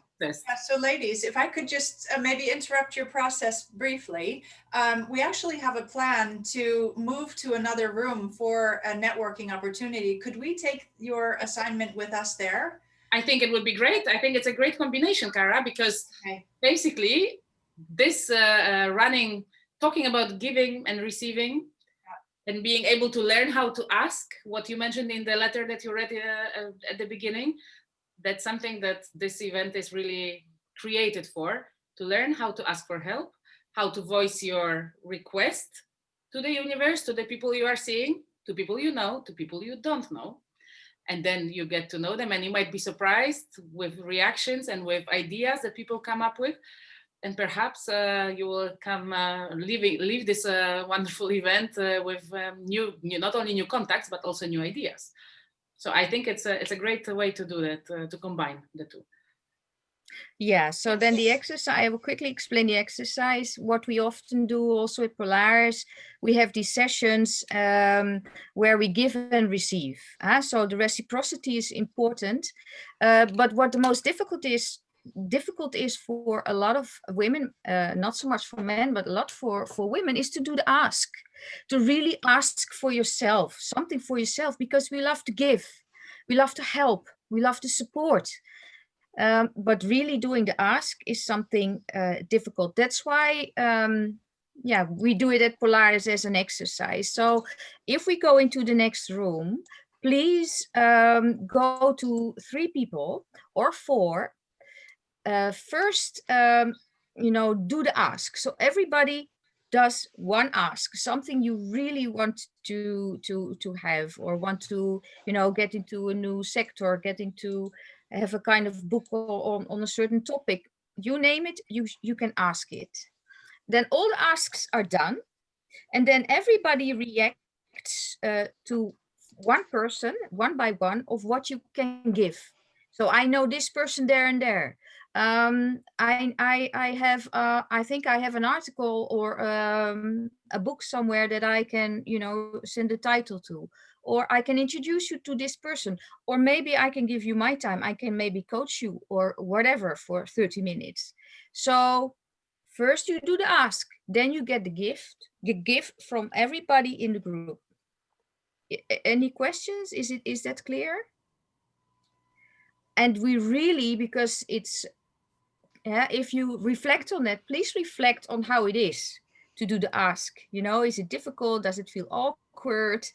so ladies, if I could just maybe interrupt your process briefly. We actually have a plan to move to another room for a networking opportunity. Could we take your assignment with us there? I think it would be great. I think it's a great combination, Cara, because basically this talking about giving and receiving and being able to learn how to ask, what you mentioned in the letter that you read at the beginning, that's something that this event is really created for, to learn how to ask for help, how to voice your request to the universe, to the people you are seeing, to people you know, to people you don't know. And then you get to know them, and you might be surprised with reactions and with ideas that people come up with. And perhaps you will come leave this wonderful event with new, not only new contacts, but also new ideas. So I think it's a great way to do that, to combine the two. Yeah, so then the exercise, I will quickly explain the exercise. What we often do also at Polaris, we have these sessions where we give and receive. So the reciprocity is important. But what the most difficult is for a lot of women, not so much for men, but a lot for women, is to do the ask, to really ask for yourself, something for yourself, because we love to give, we love to help, we love to support. But really doing the ask is something difficult. That's why, yeah, we do it at Polaris as an exercise. So if we go into the next room, please go to 3 people or 4. First, do the ask. So everybody does one ask, something you really want to have, or want to, get into a new sector, get into, have a kind of book on a certain topic. You name it, you can ask it. Then all the asks are done, and then everybody reacts to one person, one by one, of what you can give. So I know this person there and there. I have I think I have an article or a book somewhere that I can, send a title to, or I can introduce you to this person, or maybe I can give you my time. I can maybe coach you or whatever for 30 minutes. So first you do the ask, then you get the gift from everybody in the group. Any questions? Is that clear? And we really, because it's, if you reflect on it, please reflect on how it is to do the ask. Is it difficult? Does it feel awkward?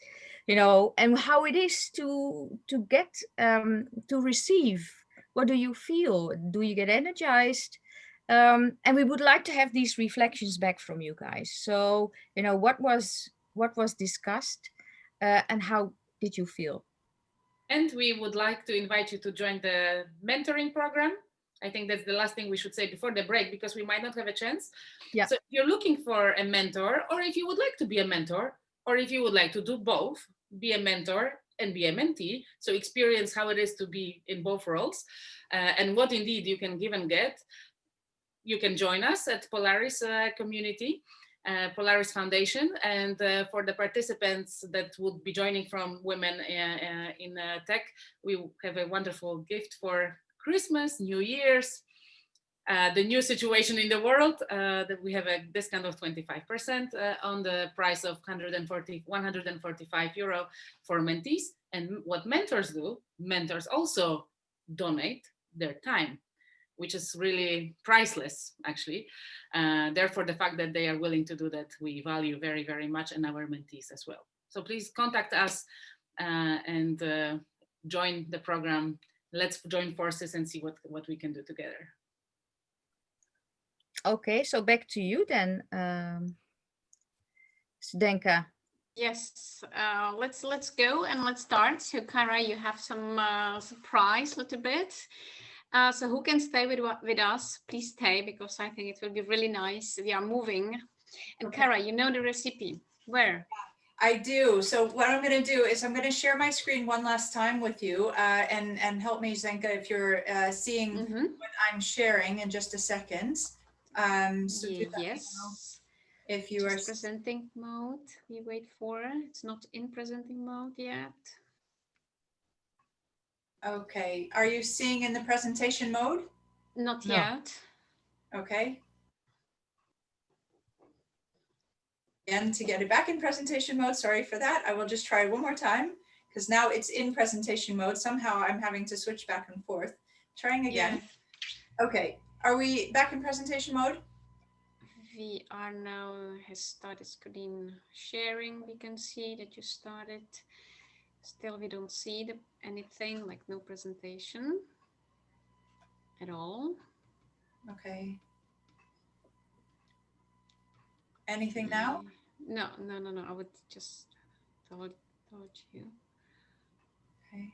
And how it is to get to receive. What do you feel? Do you get energized? And we would like to have these reflections back from you guys. So, what was discussed, and how did you feel? And we would like to invite you to join the mentoring program. I think that's the last thing we should say before the break, because we might not have a chance. Yeah. So if you're looking for a mentor, or if you would like to be a mentor, or if you would like to do both, be a mentor and be a mentee, so experience how it is to be in both roles, and what indeed you can give and get, you can join us at Polaris community, Polaris Foundation. And for the participants that would be joining from women in tech, we have a wonderful gift for Christmas, New Year's, the new situation in the world, that we have a discount of 25% on the price of 145 euro for mentees. And what mentors do, mentors also donate their time, which is really priceless, actually. Therefore, the fact that they are willing to do that, we value very, very much, and our mentees as well. So please contact us and join the program. Let's join forces and see what we can do together. Okay, so back to you then, Zdenka. Yes, let's go and let's start. So Kara, you have some surprise a little bit. So who can stay with us? Please stay, because I think it will be really nice. We are moving. And Okay. Kara, you know the recipe. Where? I do. So what I'm going to do is I'm going to share my screen one last time with you, and help me, Zdenka, if you're seeing what I'm sharing in just a second. So do that Yes. if you Just are presenting mode. We wait for it. It's not in presenting mode yet. okay. Are you seeing in the presentation mode? Not No. yet. Okay. Again, to get it back in presentation mode, sorry for that. I will just try one more time, because now it's in presentation mode. Somehow I'm having to switch back and forth. Trying again. Yeah. Okay, are we back in presentation mode? We are now, has started screen sharing. We can see that you started. Still, we don't see anything, like no presentation at all. Okay. Anything now? No. I would just told you. Okay.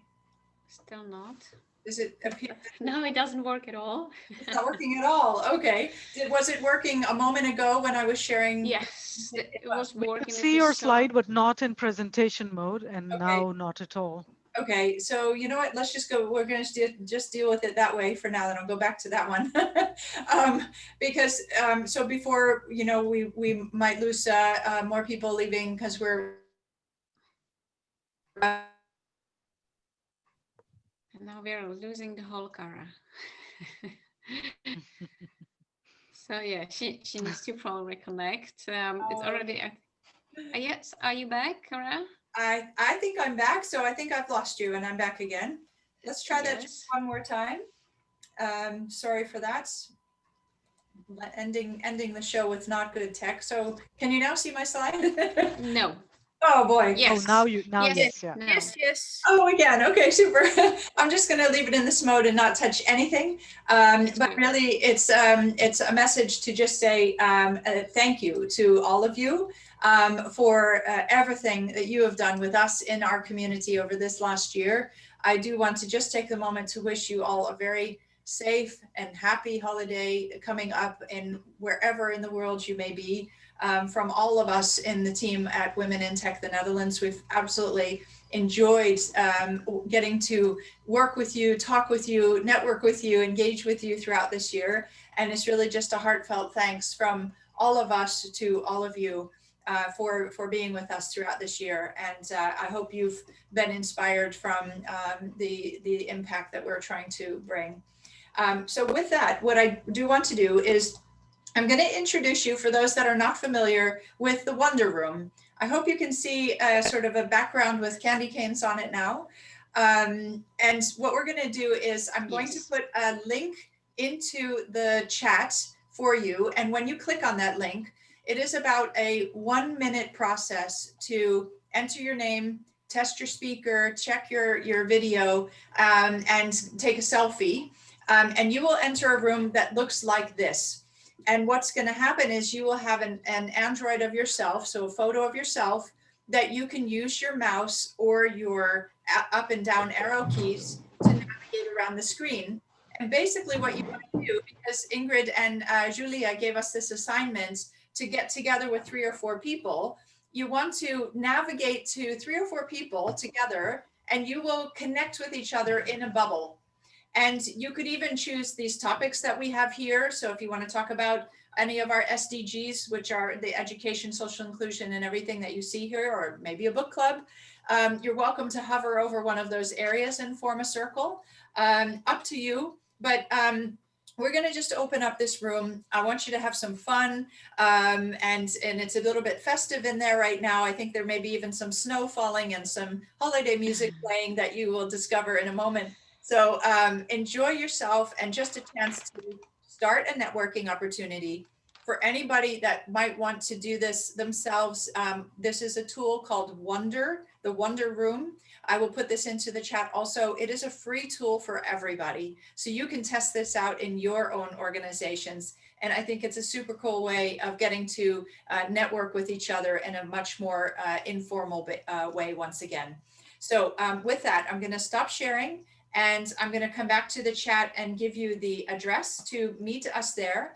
Still not. Does it appear? No, it doesn't work at all. It's not working at all. Okay. Was it working a moment ago when I was sharing? Yes, it was We working. could see your slide, but not in presentation mode, and Okay. now not at all. Okay, so you know what, let's just go, we're gonna just deal with it that way for now, then I'll go back to that one. Because, so before, you know, we might lose more people leaving because we're And now we're losing the whole Cara. So yeah, she needs to probably reconnect. It's already, yes, are you back, Cara? I think I'm back, so I think I've lost you and I'm back again. Let's try that just one more time. Sorry for that. Ending the show with not good tech. So can you now see my slide? No. Oh boy. Yes. Oh, now Yes. yes, yeah. No. Yes. Oh, again. Okay, super. I'm just going to leave it in this mode and not touch anything. But good. really, it's a message to just say thank you to all of you for everything that you have done with us in our community over this last year. I do want to just take the moment to wish you all a very safe and happy holiday coming up in wherever in the world you may be. From all of us in the team at Women in Tech the Netherlands, we've absolutely enjoyed getting to work with you, talk with you, network with you, engage with you throughout this year. And it's really just a heartfelt thanks from all of us to all of you for being with us throughout this year. And I hope you've been inspired from the impact that we're trying to bring. So with that, what I do want to do is I'm going to introduce you, for those that are not familiar, with the Wonder Room. I hope you can see sort of a background with candy canes on it now. And what we're going to do is I'm going to put a link into the chat for you. And when you click on that link, it is about a 1-minute process to enter your name, test your speaker, check your video, and take a selfie. And you will enter a room that looks like this. And what's going to happen is you will have an Android of yourself, so a photo of yourself, that you can use your mouse or your up and down arrow keys to navigate around the screen. And basically what you want to do, because Ingrid and Julia gave us this assignment to get together with 3 or 4 people, you want to navigate to 3 or 4 people together, and you will connect with each other in a bubble. And you could even choose these topics that we have here. So if you want to talk about any of our SDGs, which are the education, social inclusion, and everything that you see here, or maybe a book club, you're welcome to hover over one of those areas and form a circle. Up to you. But we're going to just open up this room. I want you to have some fun. And it's a little bit festive in there right now. I think there may be even some snow falling and some holiday music playing that you will discover in a moment. So enjoy yourself, and just a chance to start a networking opportunity. For anybody that might want to do this themselves, this is a tool called Wonder, the Wonder Room. I will put this into the chat also. It is a free tool for everybody. So you can test this out in your own organizations. And I think it's a super cool way of getting to network with each other in a much more informal way once again. So with that, I'm going to stop sharing. And I'm going to come back to the chat and give you the address to meet us there.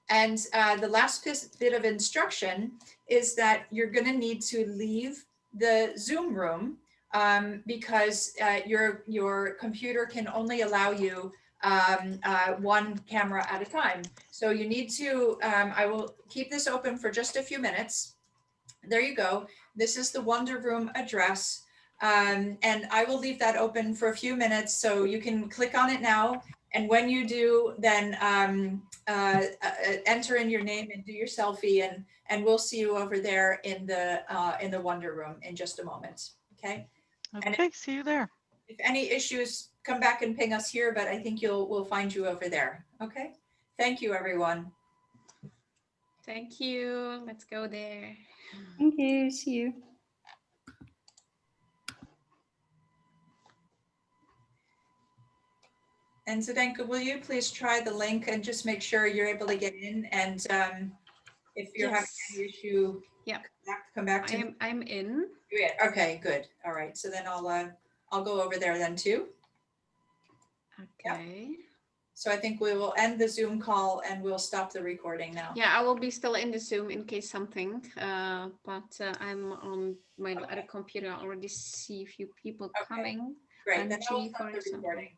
And the last bit of instruction is that you're going to need to leave the Zoom room because your computer can only allow you one camera at a time. So you need to, I will keep this open for just a few minutes. There you go. This is the Wonder Room address. And I will leave that open for a few minutes, so you can click on it now. And when you do, then enter in your name and do your selfie, and we'll see you over there in the Wonder Room in just a moment. Okay. Okay, see you there. If any issues, come back and ping us here, but I think we'll find you over there. Okay. Thank you, everyone. Thank you. Let's go there. Thank you. See you. And Zdenka, will you please try the link and just make sure you're able to get in? And if you're having any issue, come back to me. I'm in. Okay, good. All right. So then I'll go over there then too. Okay. So I think we will end the Zoom call and we'll stop the recording now. Yeah, I will be still in the Zoom in case something, but I'm on my other computer. I already see a few people coming. Great, then I will Angie, stop for the example. recording.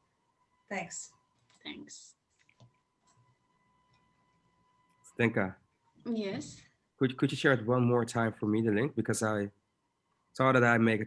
Thanks. Thanks. Zdenka, Yes. could you share it one more time for me, the link? Because I saw that I make a